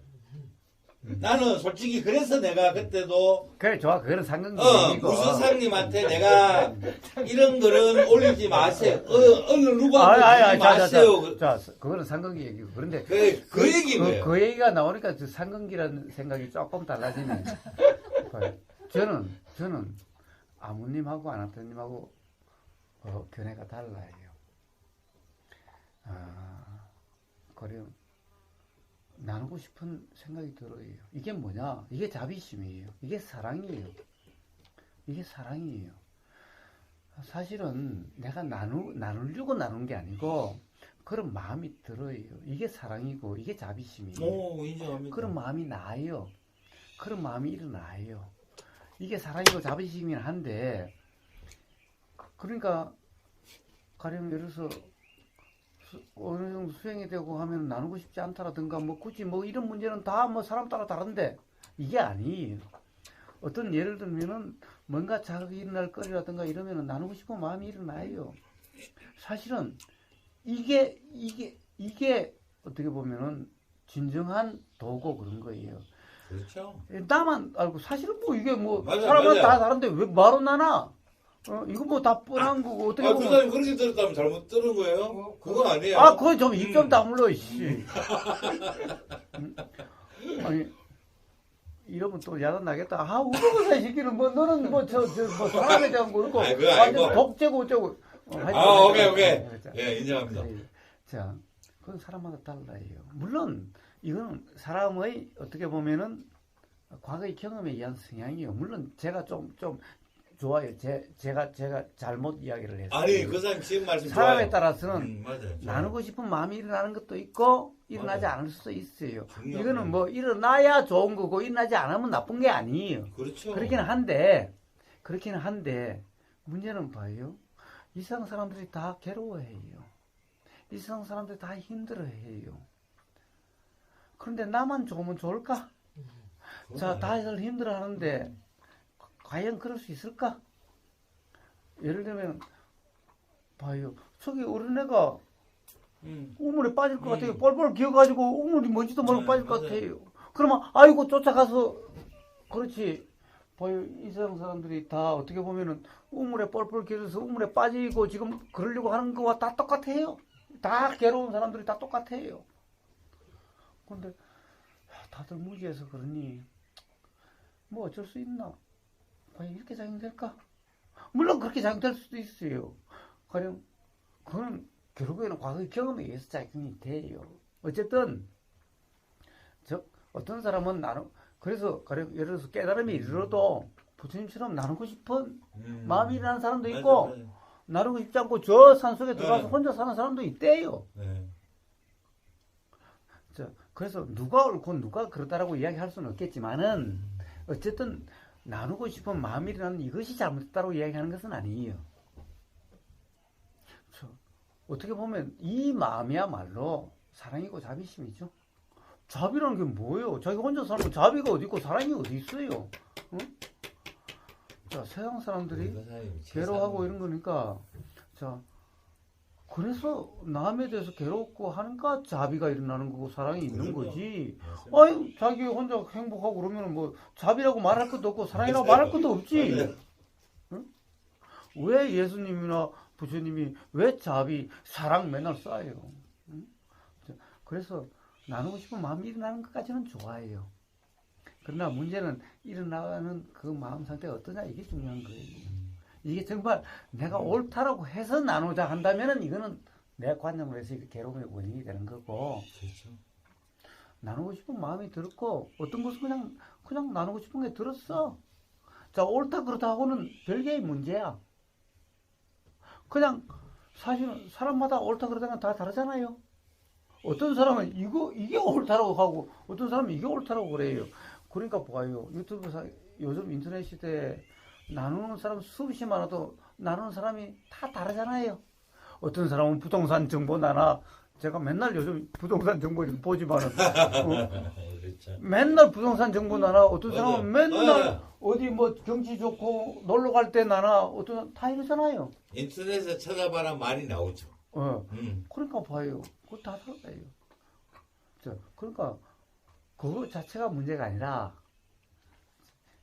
나는 솔직히 그래서 내가 그때도 그래 좋아 그거는 상관없고 무수상님한테 내가 이런 글은 올리지 마세요. 어느 누구한테 올리지 마세요. 자 그거는 상관기 얘기고 그런데 그 얘기인 거예요. 그 얘기가 나오니까 그 상관기라는 생각이 조금 달라지네. 저는 아무님하고 아나타님하고 견해가 달라요. 그래요. 나누고 싶은 생각이 들어요. 이게 뭐냐? 이게 자비심이에요. 이게 사랑이에요. 이게 사랑이에요. 사실은 내가 나누려고 나눈 게 아니고 그런 마음이 들어요. 이게 사랑이고 이게 자비심이에요. 오, 인정합니다. 그런 마음이 나요. 그런 마음이 일어나요. 이게 사랑이고 자비심이긴 한데, 그러니까 가령 예를 들어서 어느 정도 수행이 되고 하면 나누고 싶지 않다라든가 뭐 굳이 뭐 이런 문제는 다 뭐 사람 따라 다른데 이게 아니에요. 어떤 예를 들면은 뭔가 자극이 일어날 거리라든가 이러면은 나누고 싶은 마음이 일어나요. 사실은 이게 어떻게 보면은 진정한 도고 그런 거예요. 그렇죠. 나만 알고 사실은 뭐 이게 뭐 맞아, 사람마다 맞아. 다 다른데 왜 말로 나나? 이거 뭐 다 뻔한 거고 어떻게 보면 부사님 그렇게 들었다면 잘못 들은 거예요? 그거 아니에요. 그거 좀 입 좀 다물러 씨. 아니 이러면 또 야단 나겠다. 우리가 시키는 뭐 너는 뭐 뭐 사람에 대한 거 그렇고 아이, 그거 완전 아니고. 독재고 어쩌고. 오케이. 예, 인정합니다. 자, 그건 사람마다 달라요. 물론 이거는 사람의 어떻게 보면은 과거의 경험에 의한 성향이에요. 물론 제가 좀 좋아요. 제가 잘못 이야기를 했어요. 아니, 그 사람 지금 말씀 사람에 좋아요. 따라서는 맞아요. 나누고 싶은 마음이 일어나는 것도 있고 일어나지 맞아요. 않을 수도 있어요. 중요한 이거는 거예요. 뭐 일어나야 좋은 거고 일어나지 않으면 나쁜 게 아니에요. 그렇죠. 그렇기는 한데 문제는 봐요. 이 세상 사람들이 다 괴로워해요. 이 세상 사람들이 다 힘들어해요. 그런데 나만 좋으면 좋을까? 자, 다들 힘들어하는데 과연 그럴 수 있을까? 예를 들면 봐요. 저기 어린애가 우물에 빠질 것 같아요. 뻘뻘 기어가지고 우물이 뭔지도 모르고 빠질 것 맞아요. 같아요. 그러면 아이고 쫓아가서 그렇지. 봐요. 이 세상 사람들이 다 어떻게 보면은 우물에 뻘뻘 기어서 우물에 빠지고 지금 그러려고 하는 거와 다 똑같아요. 다 괴로운 사람들이 다 똑같아요. 근데 다들 무지해서 그러니 뭐 어쩔 수 있나? 과연 이렇게 작용될까? 물론 그렇게 작용될 수도 있어요. 가령 그건 결국에는 과거의 경험에 의해서 작용이 돼요. 어쨌든 어떤 사람은 그래서 가령 예를 들어서 깨달음이 이르러도 부처님처럼 나누고 싶은 마음이 일어나는 사람도 있고 맞아요. 나누고 싶지 않고 저 산속에 들어가서 네. 혼자 사는 사람도 있대요. 네. 그래서 누가 옳고 누가 그렇다라고 이야기할 수는 없겠지만은 어쨌든 나누고 싶은 마음이 일어나는 이것이 잘못됐다고 이야기하는 것은 아니에요. 어떻게 보면 이 마음이야말로 사랑이고 자비심이죠. 자비라는 게 뭐예요? 자기 혼자 살면 자비가 어디 있고 사랑이 어디 있어요? 응? 자, 세상 사람들이 괴로워하고 이런 거니까 자, 그래서 남에 대해서 괴롭고 하는가 자비가 일어나는 거고 사랑이 있는 거지. 아니 자기 혼자 행복하고 그러면 뭐 자비라고 말할 것도 없고 사랑이라고 말할 것도 없지. 응? 왜 예수님이나 부처님이 왜 자비, 사랑 맨날 쌓아요? 응? 그래서 나누고 싶은 마음이 일어나는 것까지는 좋아해요. 그러나 문제는 일어나는 그 마음 상태가 어떠냐 이게 중요한 거예요. 이게 정말 내가 옳다라고 해서 나누자 한다면은 이거는 내 관념으로 해서 이게 괴로움의 원인이 되는 거고. 그렇죠. 나누고 싶은 마음이 들었고 어떤 것은 그냥 나누고 싶은 게 들었어. 자, 옳다 그렇다 하고는 별개의 문제야. 그냥 사실은 사람마다 옳다 그렇다는 다 다르잖아요. 어떤 사람은 이게 옳다라고 하고 어떤 사람은 이게 옳다라고 그래요. 그러니까 봐요. 요즘 인터넷 시대에 나누는 사람 수없이 많아도 나누는 사람이 다 다르잖아요. 어떤 사람은 부동산 정보 나나 제가 맨날 요즘 부동산 정보 좀 보지만은 그렇죠. 맨날 부동산 정보 나나 어떤 맞아요. 사람은 맨날 맞아요. 어디 뭐 경치 좋고 놀러 갈 때 나나 어떤 사람 다 이러잖아요. 인터넷에 찾아봐라 많이 나오죠. 그러니까 봐요. 그거 다 달라요. 그러니까 그거 자체가 문제가 아니라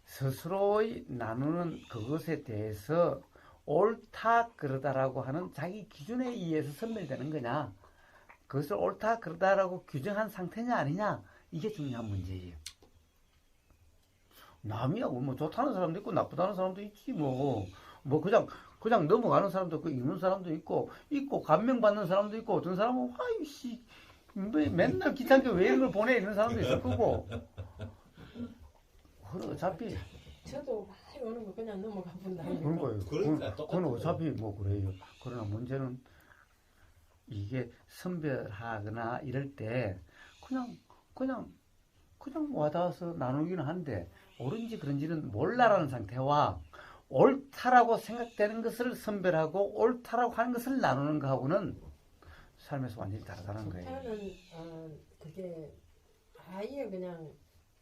스스로의 나누는 그것에 대해서 옳다 그러다라고 하는 자기 기준에 의해서 선별되는 거냐, 그것을 옳다 그러다라고 규정한 상태냐 아니냐, 이게 중요한 문제예요. 남이야 뭐 좋다는 사람도 있고 나쁘다는 사람도 있지 뭐 그냥 그냥 넘어가는 사람도 있고 읽는 사람도 있고 감명받는 사람도 있고 어떤 사람은 아이씨 맨날 귀찮게 왜 이런 걸 보내 이런 사람도 있을 거고. 그래 어차피 저도 많이 오는 거 그냥 넘어가 본다. 그런 거예요. 그러니까 그건 똑같은 어차피 뭐 그래요. 그러나 문제는 이게 선별하거나 이럴 때 그냥 와닿아서 나누기는 한데 옳은지 그런지는 몰라라는 상태와 옳다라고 생각되는 것을 선별하고 옳다라고 하는 것을 나누는 거하고는 삶에서 완전히 다르다는 거예요. 저는 그게 아예 그냥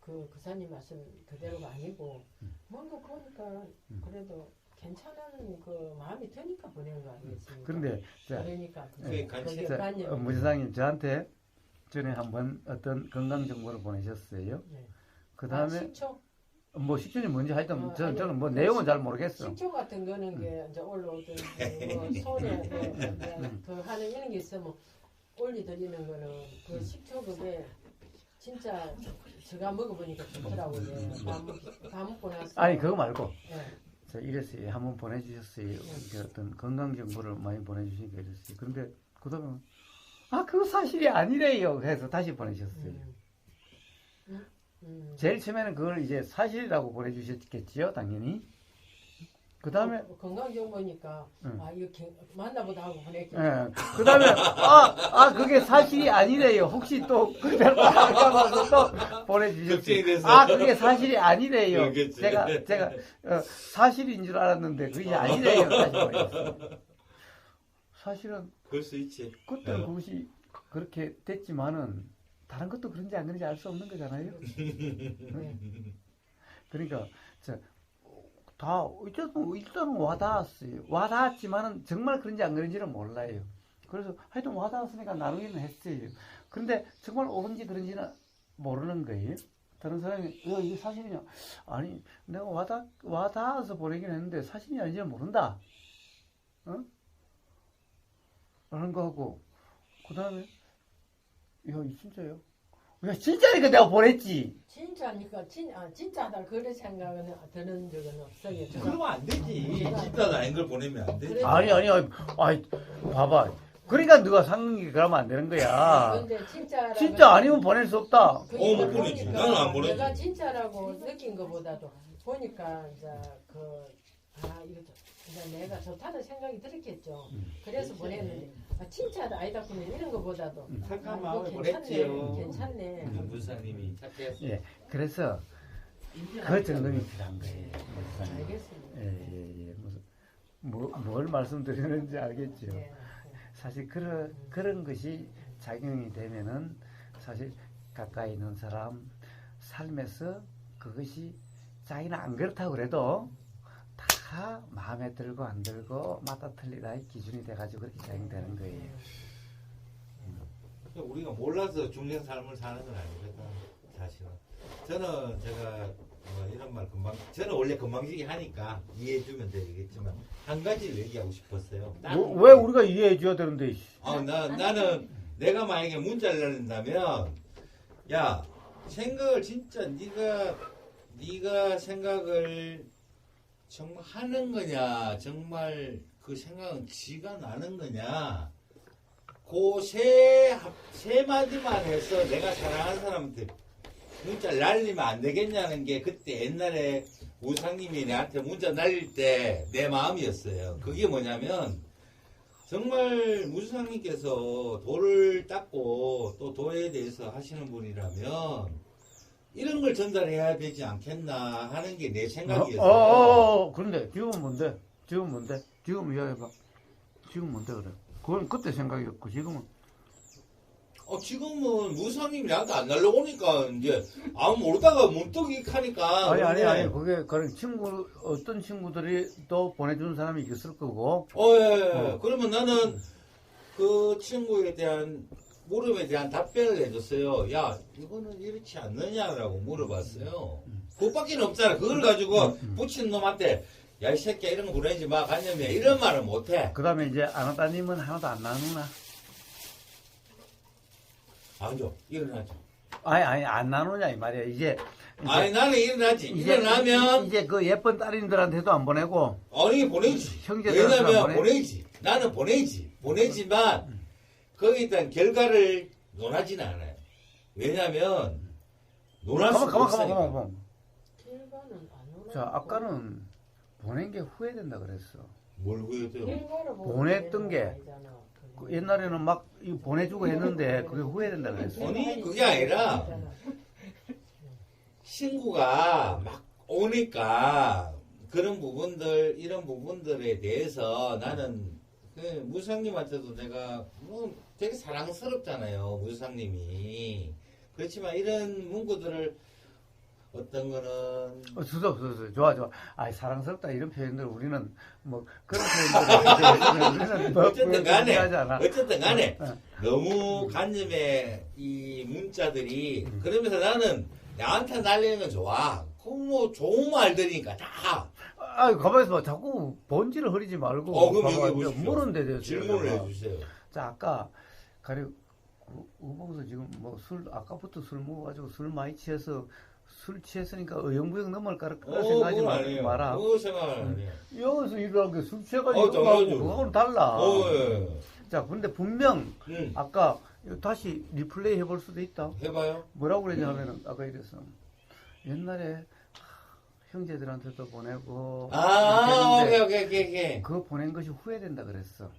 그 사님 말씀 그대로가 아니고 뭔가 보니까 그래도 괜찮은 그 마음이 드니까 보내는 거 아니겠습니까? 그런데 자, 그러니까 그게 관심. 무지사님 저한테 전에 한번 어떤 건강 정보를 보내셨어요. 네. 그 다음에 식초? 뭐 식초는 뭔지 하여튼 아니, 저는 뭐 그 내용은 잘 모르겠어. 식초 같은 거는 게 이제 올라오던 뭐 손에 그 하는 이런 게 있으면 올려드리는 거는 그 식초 그게 진짜 제가 먹어보니까 좋더라고요. 다 먹고 나서 아니 그거 말고 예. 저 이랬어요. 한번 보내주셨어요. 그 어떤 건강 정보를 많이 보내주시니까 이랬어요. 그런데 그다음에 그거 사실이 아니래요. 해서 다시 보내셨어요. 제일 처음에는 그걸 이제 사실이라고 보내주셨겠지요, 당연히. 그 다음에 건강 정보니까 이거 만나보다 하고 보냈겠죠. 예. 그 다음에, 그게 사실이 아니래요. 혹시 또, 그대로 또 보내주셨어요. 그게 사실이 아니래요. 그러겠지. 제가, 사실인 줄 알았는데, 그게 아니래요. 다시 보내줬어요. 사실은, 그럴 수 있지. 그때는 그것이 그렇게 됐지만은, 다른 것도 그런지 안 그런지 알 수 없는 거잖아요. 그러니까, 일단은 와닿았어요. 와닿았지만은 정말 그런지 안 그런지는 몰라요. 그래서 하여튼 와닿았으니까 나누기는 했어요. 그런데 정말 옳은지 그런지는 모르는 거예요. 다른 사람이, 이게 사실이냐? 아니, 내가 와닿아서 보내긴 했는데 사실이 아닌지는 모른다. 라는 거 하고, 그 다음에, 이 진짜요? 야, 진짜니까 내가 보냈지. 진짜니까 진짜다 그런 생각은 드는 적은 없어요. 그러면 안 되지. 진짜도 아닌 걸 보내면 안 되지. 아니, 봐봐. 그러니까 너가 상관이 그러면 안 되는 거야. 근데 진짜 아니면 보낼 수 없다. 못 보내지. 나는 안 보내지. 내가 진짜라고 느낀 것보다도 보니까 이제 이거 이제 내가 좋다는 생각이 들었겠죠. 그래서 보냈는데 진짜다 아니다 그러면 이런 것보다도 착한 이거 마음을 보냈지요. 괜찮네. 무사님이 착했어. 예, 그래서 그 정도는 필요한 거예요. 알겠습니다. 예. 뭘 말씀드리는지 알겠죠. 예. 사실 그런 것이 작용이 되면은 사실 가까이 있는 사람 삶에서 그것이 자기는 안 그렇다고 그래도 다 마음에 들고 안 들고 맞다 틀리다의 기준이 돼가지고 그렇게 작용되는 거예요. 우리가 몰라서 중년 삶을 사는 건 아니거든. 사실은. 저는 제가 이런 말 저는 원래 건방지게 하니까 이해해주면 되겠지만 한 가지를 얘기하고 싶었어요. 왜 우리가 이해해 줘야 되는데? 나는 내가 만약에 문자를 날린다면 야 생각을 진짜 네가 생각을 정말 하는 거냐 정말 그 생각은 지가 나는 거냐 그 세 마디만 해서 내가 사랑하는 사람한테 문자 날리면 안 되겠냐는 게 그때 옛날에 우상님이 내한테 문자 날릴 때 내 마음이었어요. 그게 뭐냐면 정말 무상님께서 도를 닦고 또 도에 대해서 하시는 분이라면 이런 걸 전달해야 되지 않겠나 하는 게 내 생각이었어요. 그런데 지금은 뭔데? 지금 이야기해봐. 지금 뭔데 그래? 그건 그때 생각이었고 지금은 지금은 무상님이 나한테 안 날라오니까 이제 아무 모르다가 문득 하니까 아니 그게 그런 어떤 친구들이 또 보내주는 사람이 있을 거고 예. 그러면 나는 그 친구에 대한 물음에 대한 답변을 해줬어요. 야 이거는 이렇지 않느냐라고 물어봤어요. 그것밖에 없잖아. 그걸 가지고 붙인 놈한테 야 이 새끼야 이런 거 보내지 마 간염이야 이런 말을 못해. 그 다음에 이제 아나따님은 하나도 안 나누나? 아니죠. 일어나죠. 아니 안 나누냐 이 말이야. 이제 아니 나는 일어나지. 일어나면 이제 그 예쁜 딸인들한테도 안 보내고 아니 보내지. 형제들한테 안 왜냐면 보내? 보내지. 나는 보내지. 보내지만 거기에 대한 결과를 논하지는 않아요. 왜냐면 논할 수가 없으니까. 가만. 결과는 안 오나? 자 아까는 보낸 게 후회된다 그랬어. 뭘 후회돼요? 결과를 보고 보냈던 게 아니잖아. 그 옛날에는 막 이거 보내주고 했는데 그게 후회된다 그랬어. 아니 그게 아니라 친구가 막 오니까 그런 부분들 이런 부분들에 대해서 나는 그 무상님한테도 내가 뭐 되게 사랑스럽잖아요 무상님이. 그렇지만 이런 문구들을 어떤 거는 좋아. 아이 사랑스럽다 이런 표현들 우리는 뭐 그런 표현들 우리는 뭐 어쨌든 간에 하지 않아. 어쨌든 간에 어. 너무 간념의 이 문자들이 그러면서 나는 나한테 날리는 건 좋아. 그 뭐 좋은 말들이니까 다 아 가만히 있어 봐. 자꾸 본질을 흐리지 말고 그럼 봐봐. 얘기해 보십시오. 물은 데 대해서 질문을 얘기해봐. 해주세요. 자 아까 가령 우봉서 지금 뭐 술 아까부터 술 먹어가지고 술 많이 취해서 술 취했으니까 어영부영 넘어갈 거라 생각하지 그건 아니에요. 마라. 그거 생각 안 해요. 여기서 일어난 게 술 취해가지고 당연하죠. 넘어가고 그거는 달라. 예. 자 근데 분명 응. 아까 이거 다시 리플레이 해볼 수도 있다. 해봐요. 뭐라고 그랬냐 하면은 아까 이랬어. 옛날에 형제들한테도 보내고 오케이. 했는데 그거 보낸 것이 후회된다 그랬어.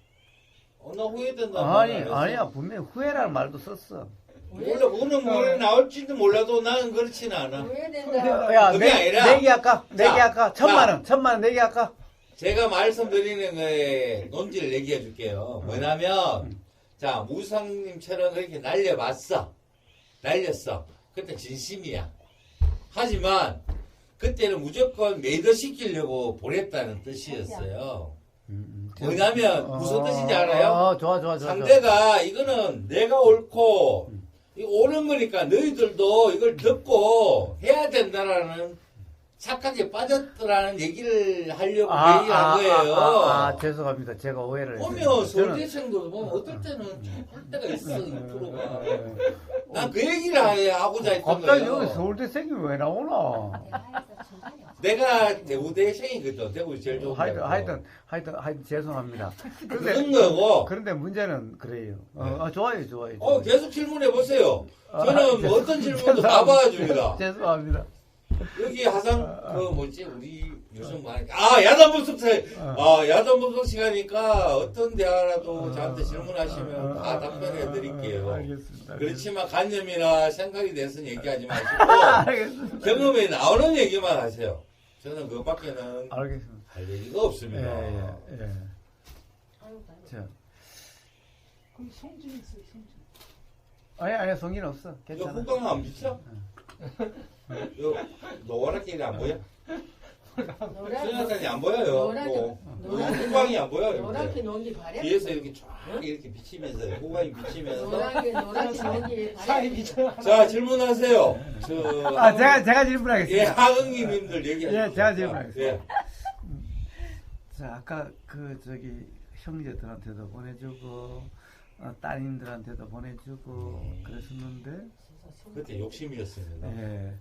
나 후회된다. 아니야 분명히 후회라는 말도 썼어. 몰라, 그거는 뭘 나올지도 몰라도 나는 그렇지는 않아. 후회된다. 야 그게 아니라- 내기 할까? 내기 할까? 천만 원 내기 할까? 제가 말씀드리는 거에 논지를 얘기해 줄게요. 뭐냐면, 자, 무상님처럼 그렇게 날렸어. 그때 진심이야. 하지만, 그때는 무조건 매도시키려고 보냈다는 뜻이었어요. 뭐냐면, 무슨 뜻인지 알아요? 좋아. 상대가 이거는 내가 옳고 이거 옳은 거니까 너희들도 이걸 듣고 해야 된다라는 착각에 빠졌더라는 얘기를 하려고 얘기한 거예요. 죄송합니다. 제가 오해를 했어요. 보면 서울대생도 보면 어떨 때는 할 때가 있어 이 프로가. 난 그 얘기를 하고자 했던 갑자기 거예요. 여기 서울대생이 왜 나오나? 내가 대구대생이거든. 대구 제일 좋은 대학. 하여튼 죄송합니다. 그런 거고. 그런데 문제는 그래요. 좋아요. 계속 질문해 보세요. 저는 아, 어떤 질문도 다 받아줍니다. 죄송합니다. 여기 하상 우리 요즘 야단법석 시간이니까 어떤 대화라도 저한테 질문하시면 다 답변해 드릴게요. 알겠습니다. 그렇지만 관념이나 생각에 대해서는 얘기하지 마시고 알겠습니다. 경험에 나오는 얘기만 하세요. 저는 그것밖에는 알겠습니다. 할 얘기가 없습니다. 예. 자, 그럼 송진 있어요, 송진. 아니 성인 없어. 저 괜찮아. 후광 안 비쳐? 노랗게 안 보여? 수영사진이 안 보여요. 후광이 안 보여요. 노랗게 논기 바래? 뒤에서 이렇게 쫙 이렇게 비치면서 후광이 비치면서. 노랗게 논기 사이 바래? 비쳐. 자 질문하세요. 제가 예, 질문하겠습니다. 하은이님들 얘기하세요. 예, 제가 질문하겠습니다. 예. 자, 아까 형제들한테도 보내주고 따님들한테도 보내주고 그랬었는데 그때 욕심이었습니다. 예.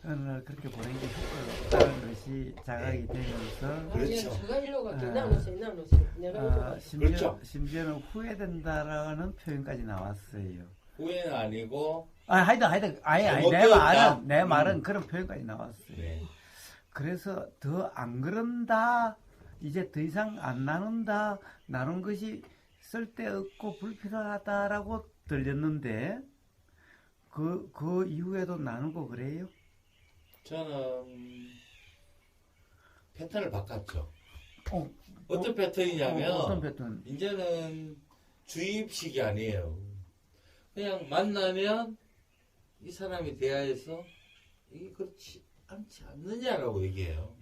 어느 날 그렇게 보낸 게 효과가 없다는 것이 자각이 되면서 그렇죠. 제가 일로 갈게. 나누세요. 내가 일로 갈게. 그렇죠. 심지어는 후회된다라는 표현까지 나왔어요. 후회는 아니고. 하여튼 아니 내 말은 그런 표현까지 나왔어요. 네. 그래서 더 안 그런다, 이제 더 이상 안 나눈다, 나눈 것이 쓸데없고 불필요하다라고 들렸는데 그 이후에도 나누고 그래요? 저는 패턴을 바꿨죠. 어, 어떤 패턴이냐면 어떤 패턴? 이제는 주입식이 아니에요. 그냥 만나면 이 사람이 대화해서 이게 그렇지 않지 않느냐라고 얘기해요.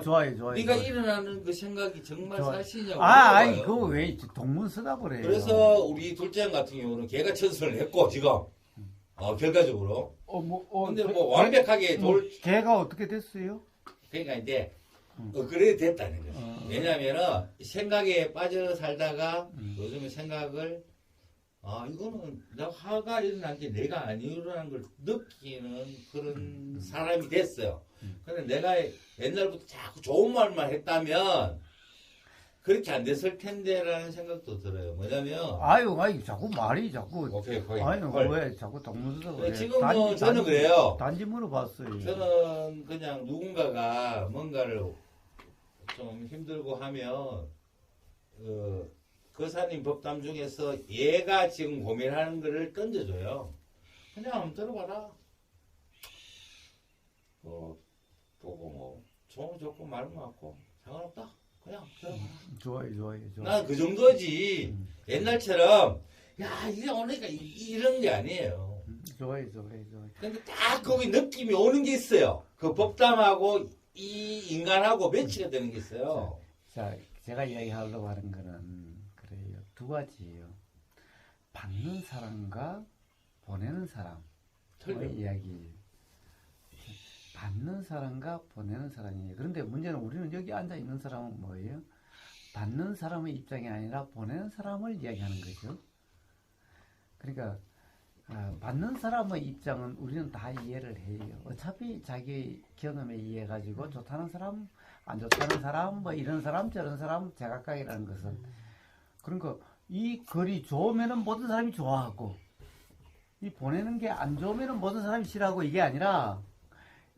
좋아요. 네가 일어나는 그 생각이 정말 좋아요. 사실이냐고. 아니 물어봐요. 그거 왜 동문 쓰다 그래요? 그래서 우리 둘째 형 같은 경우는 걔가 천선을 했고 지금 결과적으로. 근데 뭐 완벽하게 걔가 어떻게 됐어요? 그러니까 이제 그래 됐다는 거죠. 왜냐면은 생각에 빠져 살다가 요즘에 생각을 아 이거는 내가 화가 일어난 게 내가 아니라는 걸 느끼는 그런 사람이 됐어요. 근데 내가 옛날부터 자꾸 좋은 말만 했다면 그렇게 안 됐을 텐데라는 생각도 들어요. 뭐냐면 아유, 자꾸 말이 자꾸. 오케이 거의 아유, 헐. 왜 자꾸 동문서가 근데 그래. 지금은 저는 그래요. 단지 물어봤어요. 저는 그냥 누군가가 뭔가를 좀 힘들고 하면 거사님 법담 중에서 얘가 지금 고민하는 거를 던져줘요. 그냥 한번 들어봐라. 보고 뭐 좋으면 좋고 말면 맞고 상관없다. 그냥 들어봐라. 좋아요. 난 그 정도지. 옛날처럼 야 이게 오니까 이런 게 아니에요. 좋아요. 근데 딱 거기 느낌이 오는 게 있어요. 그 법담하고 이 인간하고 매치가 되는 게 있어요. 자, 제가 이야기하려고 하는 거는 그래요. 두 가지예요. 받는 사람과 보내는 사람. 틀려요. 이야기. 받는 사람과 보내는 사람이에요. 그런데 문제는 우리는 여기 앉아 있는 사람은 뭐예요? 받는 사람의 입장이 아니라 보내는 사람을 이야기하는 거죠. 그러니까 받는 사람의 입장은 우리는 다 이해를 해요. 어차피 자기 경험에 의해 가지고 좋다는 사람, 안 좋다는 사람, 뭐 이런 사람, 저런 사람, 제각각이라는 것은. 그러니까 이 글이 좋으면은 모든 사람이 좋아하고, 이 보내는 게 안 좋으면은 모든 사람이 싫어하고, 이게 아니라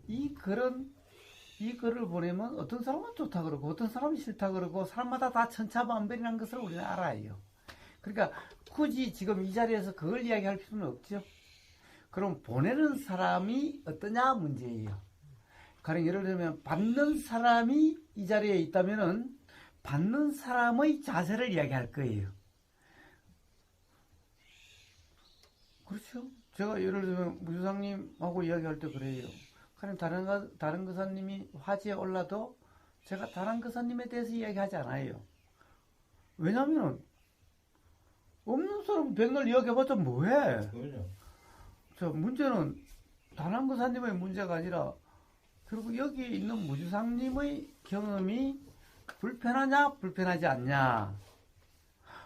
이 글을 보내면 어떤 사람은 좋다 그러고 어떤 사람은 싫다 그러고 사람마다 다 천차만별이라는 것을 우리는 알아요. 그러니까 굳이 지금 이 자리에서 그걸 이야기할 필요는 없죠. 그럼 보내는 사람이 어떠냐 문제예요. 가령 예를 들면 받는 사람이 이 자리에 있다면은 받는 사람의 자세를 이야기할 거예요. 그렇죠? 제가 예를 들면 무주상님하고 이야기할 때 그래요. 그럼 다른 거사님이 화제에 올라도 제가 다른 거사님에 대해서 이야기하지 않아요. 왜냐면은 없는 사람 백날 이야기해봤자 뭐해? 그럼요. 저 문제는 다른 거사님의 문제가 아니라 그리고 여기 있는 무주상님의 경험이 불편하냐 불편하지 않냐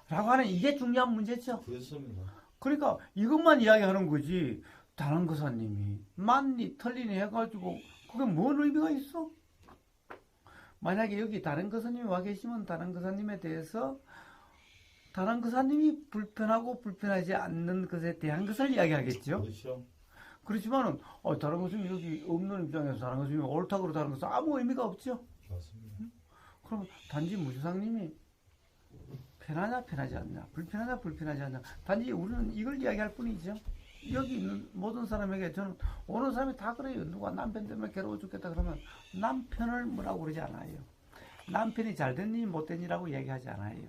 라고 하는 이게 중요한 문제죠. 그렇습니다. 그러니까 이것만 이야기하는 거지. 다른 거사님이 맞니 틀리니 해가지고 그게 뭔 의미가 있어? 만약에 여기 다른 거사님이 와 계시면 다른 거사님에 대해서 다른 거사님이 불편하고 불편하지 않는 것에 대한 것을 이야기하겠죠. 그렇죠. 그렇지만은 다른 거사님이 여기 없는 입장에서 다른 거사님이 옳다고 그러고 다른 것은 아무 의미가 없죠. 맞습니다. 그럼 단지 무주상님이 편하냐 편하지 않냐 불편하냐 불편하지 않냐 단지 우리는 이걸 이야기할 뿐이죠. 여기 있는 모든 사람에게 저는 오는 사람이 다 그래요. 누가 남편 때문에 괴로워 죽겠다 그러면 남편을 뭐라고 그러지 않아요. 남편이 잘됐니 못됐니라고 얘기하지 않아요.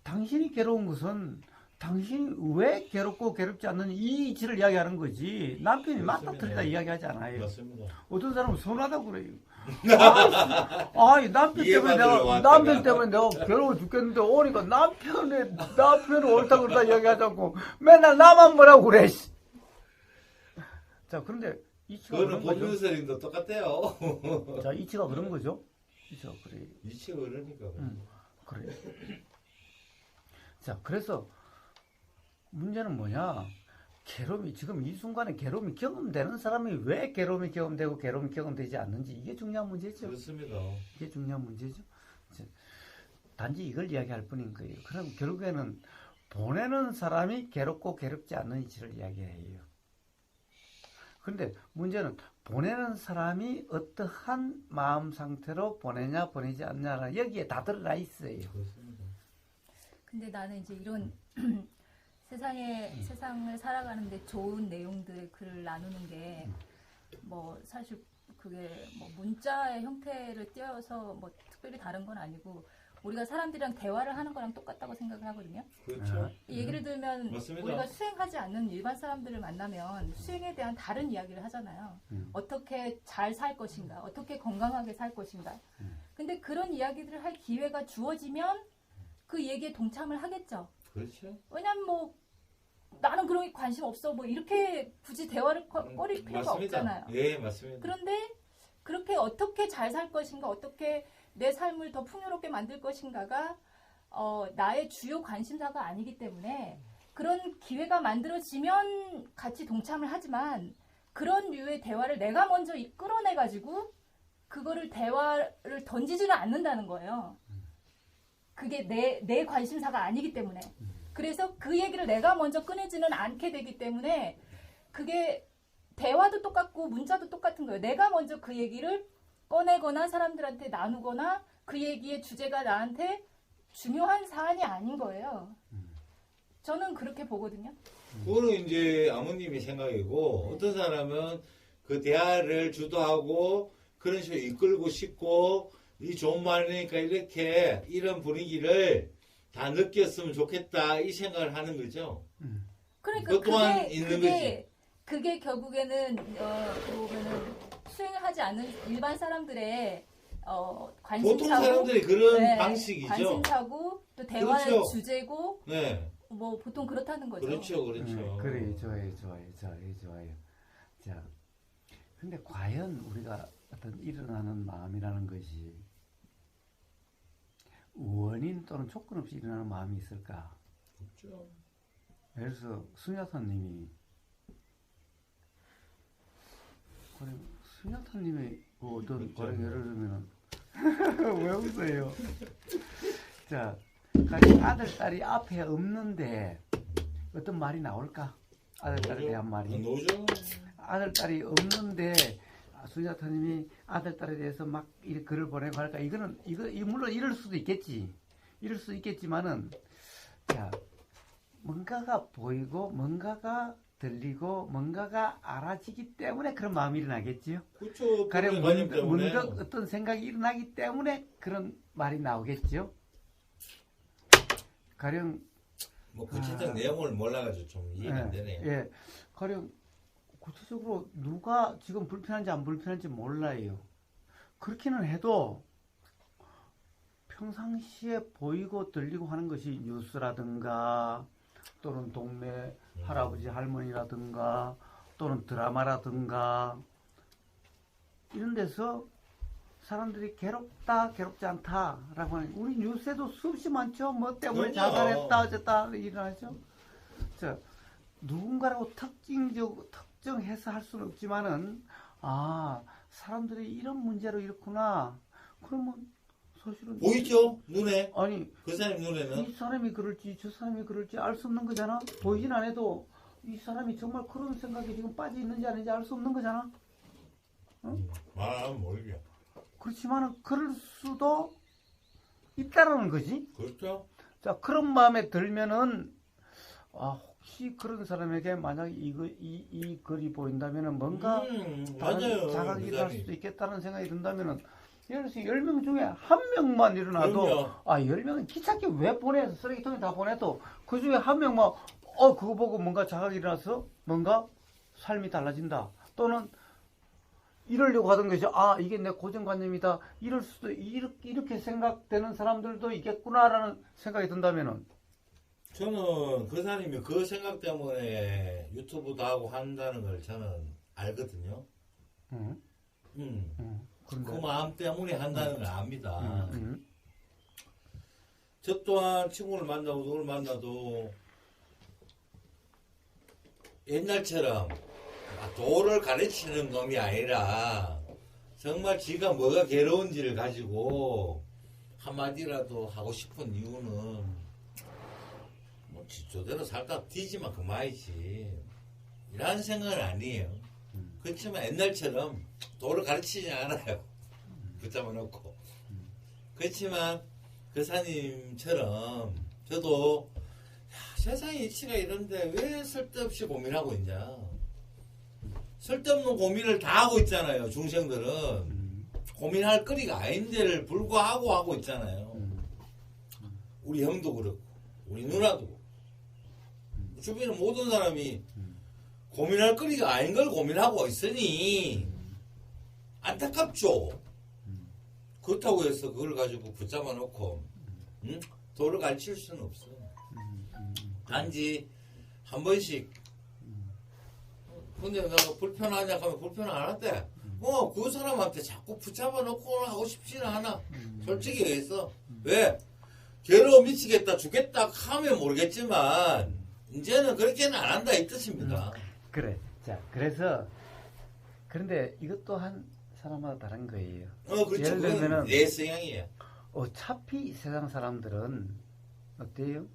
당신이 괴로운 것은 당신이 왜 괴롭고 괴롭지 않는 이 이치를 이야기하는 거지 남편이 맞다 틀리다 이야기하지 않아요. 맞습니다. 어떤 사람은 선하다고 그래요. 아이 남편 때문에 내가 괴로워 죽겠는데 오니까 남편은 옳다 그러다 이야기하지 않고 맨날 나만 뭐라고 그래. 자 그런데 이치가 그거는 그런 거죠. 법륜설인도 똑같아요. 자 이치가 그런 거죠. 이치가 그래. 이치가 그러니까. 그래. 자 그래서 문제는 뭐냐? 괴로움이 지금 이 순간에 괴로움이 경험되는 사람이 왜 괴로움이 경험되고 괴로움이 경험되지 않는지 이게 중요한 문제죠. 그렇습니다. 이게 중요한 문제죠. 단지 이걸 이야기할 뿐인 거예요. 그럼 결국에는 보내는 사람이 괴롭고 괴롭지 않는 이치를 이야기해요. 그런데 문제는 보내는 사람이 어떠한 마음 상태로 보내냐 보내지 않냐는 여기에 다 들어가 있어요. 그렇습니다. 근데 나는 이제 이런 세상을 살아가는데 좋은 내용들의 글을 나누는 게 뭐 사실 그게 뭐 문자의 형태를 띄어서 뭐 특별히 다른 건 아니고 우리가 사람들이랑 대화를 하는 거랑 똑같다고 생각을 하거든요. 그렇죠. 얘기를 들면 맞습니다. 우리가 수행하지 않는 일반 사람들을 만나면 수행에 대한 다른 이야기를 하잖아요. 어떻게 잘 살 것인가, 어떻게 건강하게 살 것인가. 근데 그런 이야기들을 할 기회가 주어지면 그 얘기에 동참을 하겠죠. 그렇죠. 왜냐면 뭐 나는 그런 게 관심 없어 뭐 이렇게 굳이 대화를 꺼릴 필요가 맞습니다. 없잖아요. 예, 맞습니다. 그런데 그렇게 어떻게 잘 살 것인가, 어떻게 내 삶을 더 풍요롭게 만들 것인가가 나의 주요 관심사가 아니기 때문에 그런 기회가 만들어지면 같이 동참을 하지만 그런 류의 대화를 내가 먼저 끌어내가지고 그거를 대화를 던지지는 않는다는 거예요. 그게 내 관심사가 아니기 때문에. 그래서 그 얘기를 내가 먼저 꺼내지는 않게 되기 때문에 그게 대화도 똑같고 문자도 똑같은 거예요. 내가 먼저 그 얘기를 꺼내거나 사람들한테 나누거나 그 얘기의 주제가 나한테 중요한 사안이 아닌 거예요. 저는 그렇게 보거든요. 그거는 이제 아버님의 생각이고 어떤 사람은 그 대화를 주도하고 그런 식으로 이끌고 싶고 이 좋은 말이니까 이렇게 이런 분위기를 다 느꼈으면 좋겠다 이 생각을 하는 거죠. 그러니까 그것 또한 있는 거지. 그게 결국에는 보면은 수행을 하지 않는 일반 사람들의 관심사고 보통 사람들이 그런 네, 방식이죠. 관심사고 또 대화의 그렇죠. 주제고 네, 뭐 보통 그렇다는 거죠. 그렇죠, 그렇죠. 그래, 좋아요. 자, 근데 과연 우리가 어떤 일어나는 마음이라는 것이 원인 또는 조건 없이 일어나는 마음이 있을까? 그렇죠. 예를 들어서 수녀사님이 수녀사님의 그 어떤 그렇죠. 예를 들면은 왜 웃어요? 자, 같이 아들 딸이 앞에 없는데 어떤 말이 나올까? 아들 딸에 대한 말이. 노죠. 아들 딸이 없는데 수녀사님이 아들 딸에 대해서 막 이렇게 글을 보내고 할까? 이거 물론 이럴 수도 있겠지. 이럴 수 있겠지만은 자, 뭔가가 보이고 뭔가가 들리고 뭔가가 알아지기 때문에 그런 마음이 일어나겠지요. 그렇죠. 가령 관념 때문에. 문득 어떤 생각이 일어나기 때문에 그런 말이 나오겠죠. 가령 뭐 구체적 내용을 몰라가지고 좀 이해가 안 되네요. 예, 가령 구체적으로 누가 지금 불편한지 안 불편한지 몰라요. 그렇기는 해도 평상시에 보이고 들리고 하는 것이 뉴스라든가 또는 동네 할아버지 할머니라든가 또는 드라마라든가 이런 데서 사람들이 괴롭다 괴롭지 않다라고 하는 우리 뉴스에도 수없이 많죠. 뭐 때문에 그럼요. 자살했다 어쨌다 일어나죠. 자, 누군가라고 특정해서 할 수는 없지만은 사람들이 이런 문제로 이렇구나. 그러면 사실은 보이죠? 눈에? 아니 그 사람 눈에는? 이 사람이 그럴지 저 사람이 그럴지 알 수 없는 거잖아. 보이진 않아도 이 사람이 정말 그런 생각에 지금 빠져 있는지 아닌지 알 수 없는 거잖아. 모르죠. 그렇지만은 그럴 수도 있다라는 거지. 그렇죠. 자, 그런 마음에 들면은 혹시 그런 사람에게 만약 이 글이 보인다면은 뭔가 다른 맞아요. 자각이 그 날 사람이. 수도 있겠다는 생각이 든다면은 예를 들어서 10명 중에 한 명만 일어나도 그럼요. 10명은 귀찮게 왜 보내? 쓰레기통에 다 보내도 그 중에 한 명만 그거 보고 뭔가 자각이 일어나서 뭔가 삶이 달라진다. 또는 이러려고 하던 것이 이게 내 고정관념이다. 이럴 수도 이렇게 생각되는 사람들도 있겠구나라는 생각이 든다면은 저는 그 사람이 그 생각 때문에 유튜브도 하고 한다는 걸 저는 알거든요. 그 마음 때문에 한다는 걸 압니다. 저 또한 친구를 만나고 누굴 만나도 옛날처럼 도를 가르치는 놈이 아니라 정말 지가 뭐가 괴로운지를 가지고 한마디라도 하고 싶은 이유는 뭐 지조대로 살다 뒤지면 그만이지 이라는 생각은 아니에요. 그렇지만 옛날처럼 도를 가르치지 않아요. 붙잡아 놓고. 그렇지만 그 사님처럼 저도 세상의 이치가 이런데 왜 쓸데없이 고민하고 있냐. 쓸데없는 고민을 다 하고 있잖아요. 중생들은. 고민할 거리가 아닌데를 불구하고 하고 있잖아요. 우리 형도 그렇고 우리 누나도 주변에 모든 사람이 고민할 거리가 아닌 걸 고민하고 있으니 안타깝죠. 그렇다고 해서 그걸 가지고 붙잡아 놓고 도를 가르칠 수는 없어요. 단지 한 번씩 근데 내가 불편하냐 하면 불편 안 한대. 그 사람한테 자꾸 붙잡아 놓고 하고 싶지는 않아. 솔직히 얘기해서. 왜? 괴로워 미치겠다 죽겠다 하면 모르겠지만 이제는 그렇게는 안 한다 이 뜻입니다. 그래. 자, 그래서 그런데 이것도 한 사람마다 다른 거예요. 그렇죠. 예를 그건 들면은 내 성향이에요. 어차피 세상 사람들은 어때요?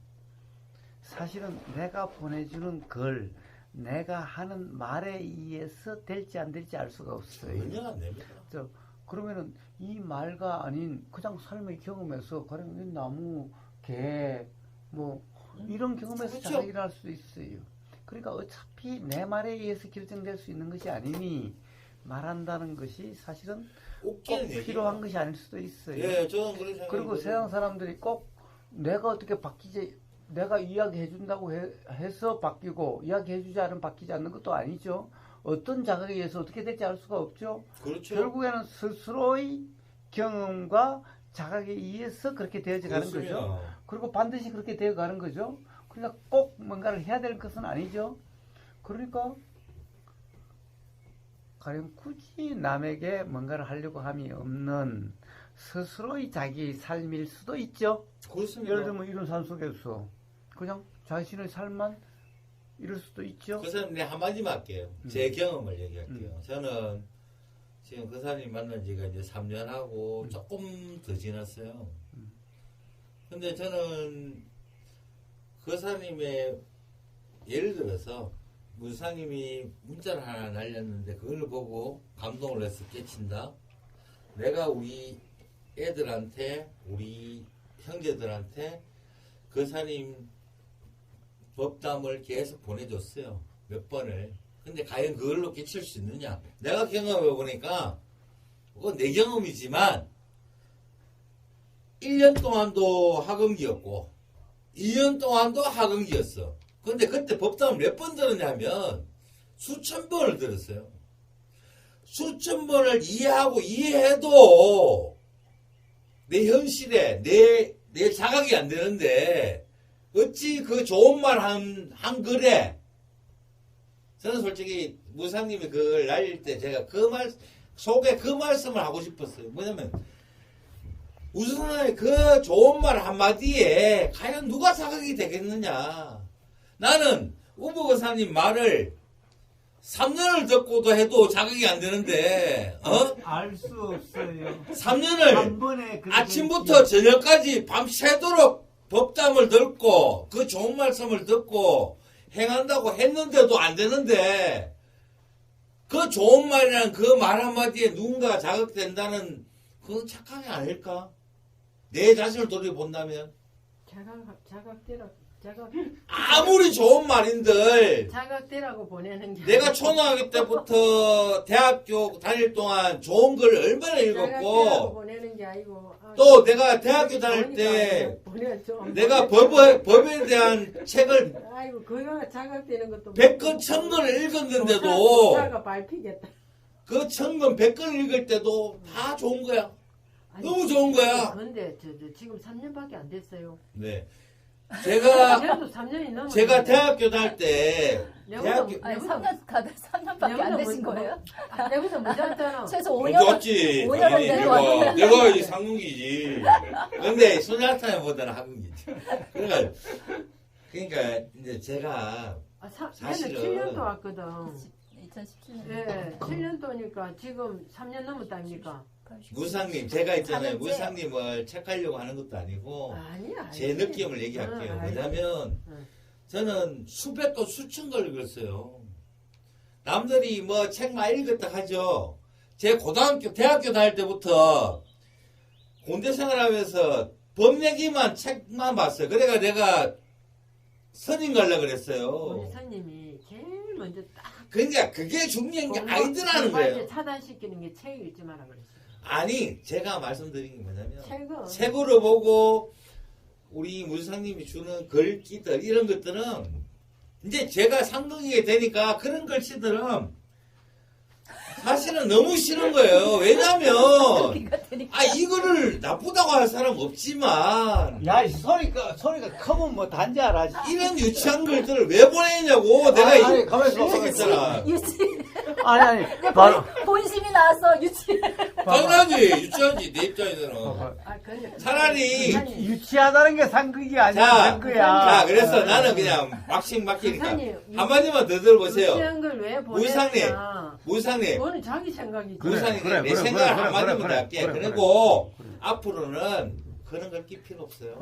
사실은 내가 보내주는 글, 내가 하는 말에 의해서 될지 안 될지 알 수가 없어요. 전혀 안 됩니다. 그러면은 이 말과 아닌 그냥 삶의 경험에서 그냥 이 나무, 개, 뭐 이런 경험에서 그렇죠. 자기를 할 수 있어요. 그러니까 어차피 내 말에 의해서 결정될 수 있는 것이 아니니 말한다는 것이 사실은 꼭 웃기는 얘기예요. 필요한 것이 아닐 수도 있어요. 예, 저는 그런 생각이 그리고 세상 사람들이 꼭 내가 어떻게 바뀌지, 내가 이야기해 준다고 해서 바뀌고 이야기해 주지 않으면 바뀌지 않는 것도 아니죠. 어떤 자극에 의해서 어떻게 될지 알 수가 없죠. 그렇죠. 결국에는 스스로의 경험과 자각에 의해서 그렇게 되어져 가는 거죠. 그렇습니다. 그리고 반드시 그렇게 되어 가는 거죠. 그러니까 꼭 뭔가를 해야 될 것은 아니죠. 그러니까 가령 굳이 남에게 뭔가를 하려고 함이 없는 스스로의 자기의 삶일 수도 있죠. 그렇습니다. 예를 들면 이런 삶 속에서 그냥 자신의 삶만 이럴 수도 있죠. 그 사람 내 한마디만 할게요. 제 경험을 얘기할게요. 저는 지금 그 사람이 만난 지가 이제 3년 하고 조금 더 지났어요. 근데 저는 그 사람의 예를 들어서 무사님이 문자를 하나 날렸는데 그걸 보고 감동을 해서 깨친다. 내가 우리 애들한테 우리 형제들한테 그 사님 법담을 계속 보내줬어요. 몇 번을. 근데 과연 그걸로 끼칠 수 있느냐? 내가 경험해 보니까 그건 내 경험이지만 1년 동안도 학원기였고 2년 동안도 학원기였어. 근데 그때 법담을 몇 번 들었냐면 수천 번을 들었어요. 수천 번을 이해하고 이해해도 내 현실에 내 자각이 안 되는데 어찌 그 좋은 말 한 글에 저는 솔직히 무상님이 그걸 날릴 때 제가 그 말 속에 그 말씀을 하고 싶었어요. 뭐냐면 우선은 그 좋은 말 한마디에 과연 누가 자각이 되겠느냐. 나는 우보거사님 말을 3년을 듣고도 해도 자각이 안 되는데 알 수 없어요. 3년을 한 번에 아침부터 저녁까지 밤새도록 법담을 듣고 그 좋은 말씀을 듣고 행한다고 했는데도 안 되는데 그 좋은 말이란 그 말 한마디에 누군가 자극된다는 그건 착각이 아닐까? 내 자신을 돌려본다면 아무리 좋은 말인들 자각대라고 보내는 게 내가 초등학교 때부터 대학교 다닐 동안 좋은 글 얼마나 자각대라고 읽었고 보내는 게 아니고 또 내가 대학교 다닐 때 내가 법에 대한 책을 아이고 그거 자각되는 것도 100권 1000권을 읽었는데도 조사가 밟히겠다. 그 1000권 100권 읽을 때도 다 좋은 거야. 너무 좋은 거야. 근데 저 지금 3년밖에 안 됐어요. 네. 제가 3년이 넘었는데 제가 대학교 다닐 때 대학교 아니 3년밖에 안 되신 거예요? 내부터 먼저 했잖아. 최소 먼저 5년 왔지. 5년은 당연히 되고 왔는데. 내가 이 상궁이지. 근데 소녀타임보다는 학궁이지. 그러니까 이제 제가 나는 사실은 7년도 왔거든. 2017년. 네, 7년도니까 지금 3년 넘었다 아닙니까? 무상님 제가 있잖아요. 4년째. 무상님을 책하려고 하는 것도 아니고 아니야. 제 느낌을 얘기할게요. 알지. 왜냐면 응. 저는 수백 권 수천 걸 읽었어요. 남들이 뭐 책 많이 읽었다 하죠. 제 고등학교 대학교 다닐 때부터 군대 생활하면서 법 얘기만 책만 봤어요. 그래가 내가 선임 가려고 그랬어요. 우리 선님이 제일 먼저 딱 그러니까 그게 중요한 게 아니더라는 공부할 때 거예요. 차단시키는 게 책 읽지 마라 그랬어요. 아니 제가 말씀드린 게 뭐냐면 책은 책으로 보고 우리 무상님이 주는 글귀들 이런 것들은 이제 제가 상등이게 되니까 그런 글씨들은 사실은 너무 싫은 거예요. 왜냐면 이거를 나쁘다고 할 사람 없지만 야, 소리가 크면 뭐 단지 알아. 이런 유치한 글들을 왜 보내냐고 내가 아니, 가만히 있어. 있잖아. 아니 바로 본심이 나왔어 유치. 당연하지. 유치하지. 내 입장에서는. 아, 근데 차라리 유치하다는 게 상극이 아니라 자, 상극이야. 자, 그래서 나는 그냥 막씩 막히니까. 사장님, 한마디만 더 들어보세요. 유치한 걸왜 무상님. 보내냐? 무상님. 그거는 자기 생각이지. 그래, 무상님. 그래, 내 그래, 생각을 그래, 한마디만 그래, 더 할게. 그래, 그리고 그래. 앞으로는 그런 걸 낄 필요 없어요.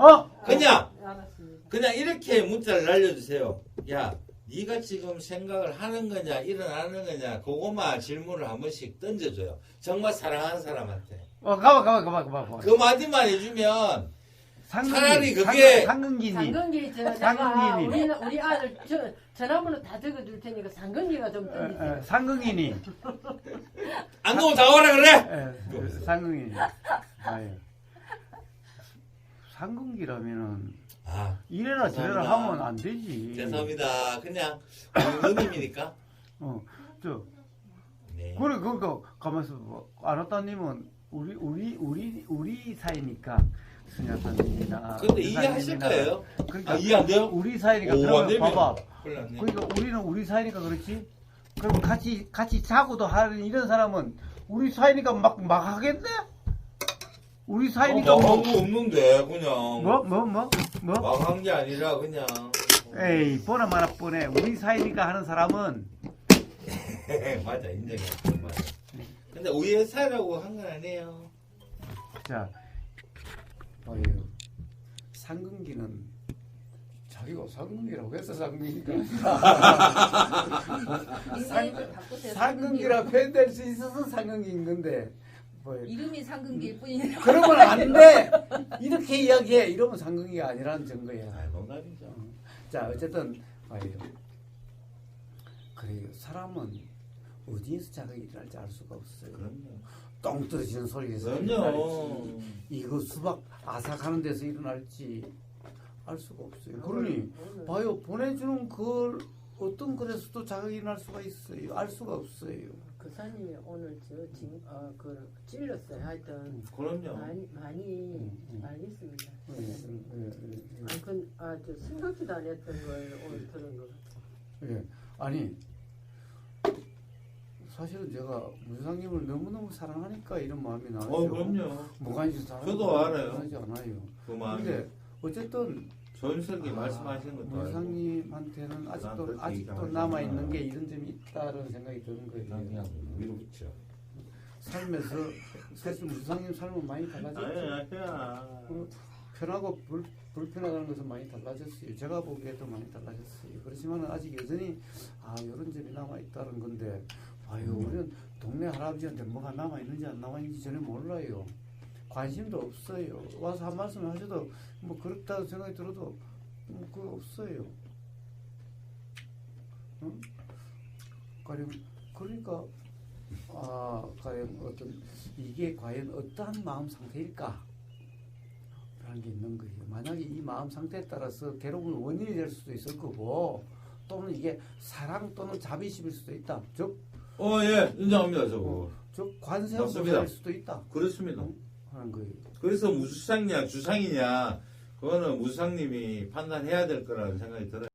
그냥 알았습니다. 그냥 이렇게 문자를 날려주세요. 야, 네가 지금 생각을 하는 거냐, 일어나는 거냐, 그것만 질문을 한 번씩 던져줘요. 정말 사랑하는 사람한테. 가봐. 그 마디만 해주면 상극이, 차라리 그게- 상극이니. 상근기 내가 상근기니. 우리 아들 전화번호 다 적어줄 테니까 상근기가 좀 던지세요. 상극이니. 안 그러면 다 오라 그래. 상극이니. 아유. 상극이라면은 아, 이래라 저래라 죄송합니다. 하면 안 되지. 죄송합니다. 그냥 누님이니까. 저 네. 그래 그거 가만있어 봐. 아나타님은 우리 사이니까 수냐타님이나. 근데 이해하실 거예요? 그러니까 아, 이해 안 돼요? 우리 사이니까 오, 안 그러면 되면 봐봐. 큰일 났네. 그러니까 우리는 우리 사이니까 그렇지. 그럼 같이 자고도 하는 이런 사람은 우리 사이니까 막 하겠네. 우리 사이니까 망한 거 없는데 그냥 뭐? 망한 게 아니라 그냥 에이 뻔하 마나 뻔해. 우리 사이니까 하는 사람은 맞아 인정해. 맞아. 근데 우리의 사이라고 한 건 아니에요. 자 봐요. 상근기는 자기가 상근기라고 해서 상근기니까 닉네임을 바꾸세요. 상근기라 표현될 수 있어서 상근기인 건데 뭐예요. 이름이 상근기일 뿐이에요. 그러면 안 돼. 이렇게 이야기해. 이러면 상근기가 아니라는 증거야. 아, 농담이죠. 자 어쨌든 봐요. 그래요. 사람은 어디에서 자극이 일어날지 알 수가 없어요. 그럼요. 똥 떨어지는 소리에서 그럼요. 일어날지 이거 수박 아삭하는 데서 일어날지 알 수가 없어요. 그러니 봐요. 보내주는 걸 어떤 글에서도 자극이 일어날 수가 있어요. 알 수가 없어요. 그 사람이 오늘 그 찔렀어요. 하여튼 그럼요. 많이 알겠습니다. 예. 저 생각지도 안 했던 걸 오늘 들은 거. 예. 아니 사실은 제가 무상님을 너무너무 사랑하니까 이런 마음이 나죠. 그럼요. 무관심 사랑. 저도 알아요. 하지 않아요. 그 마음이. 근데 어쨌든 전설기 말씀하시는 것도 알고. 무상님한테는 난 아직도 그렇게 얘기하지 남아 있는 않아. 게 이런 점이 있다는 생각이 드는 난 거예요. 그냥 밀어붙여. 삶에서 사실 무상님 삶은 많이 달라졌죠. 그냥. 편하고 불편하다는 것은 많이 달라졌어요. 제가 보기에도 많이 달라졌어요. 그렇지만 아직 여전히 이런 점이 남아 있다는 건데 우리는 동네 할아버지한테 뭐가 남아 있는지 안 남아 있는지 전혀 몰라요. 관심도 없어요. 와서 한 말씀 하셔도 뭐 그렇다고 생각이 들어도 그거 없어요. 응? 그러니까 과연 이게 과연 어떠한 마음 상태일까? 라는 게 있는 거예요. 만약에 이 마음 상태에 따라서 괴로움의 원인이 될 수도 있을 거고 또는 이게 사랑 또는 자비심일 수도 있다. 즉 예, 인정합니다, 저거. 관세음도 맞습니다. 될 수도 있다. 그렇습니다. 하는 거예요. 그래서 무주상이냐, 주상이냐, 그거는 무주상님이 판단해야 될 거라는 생각이 들어요.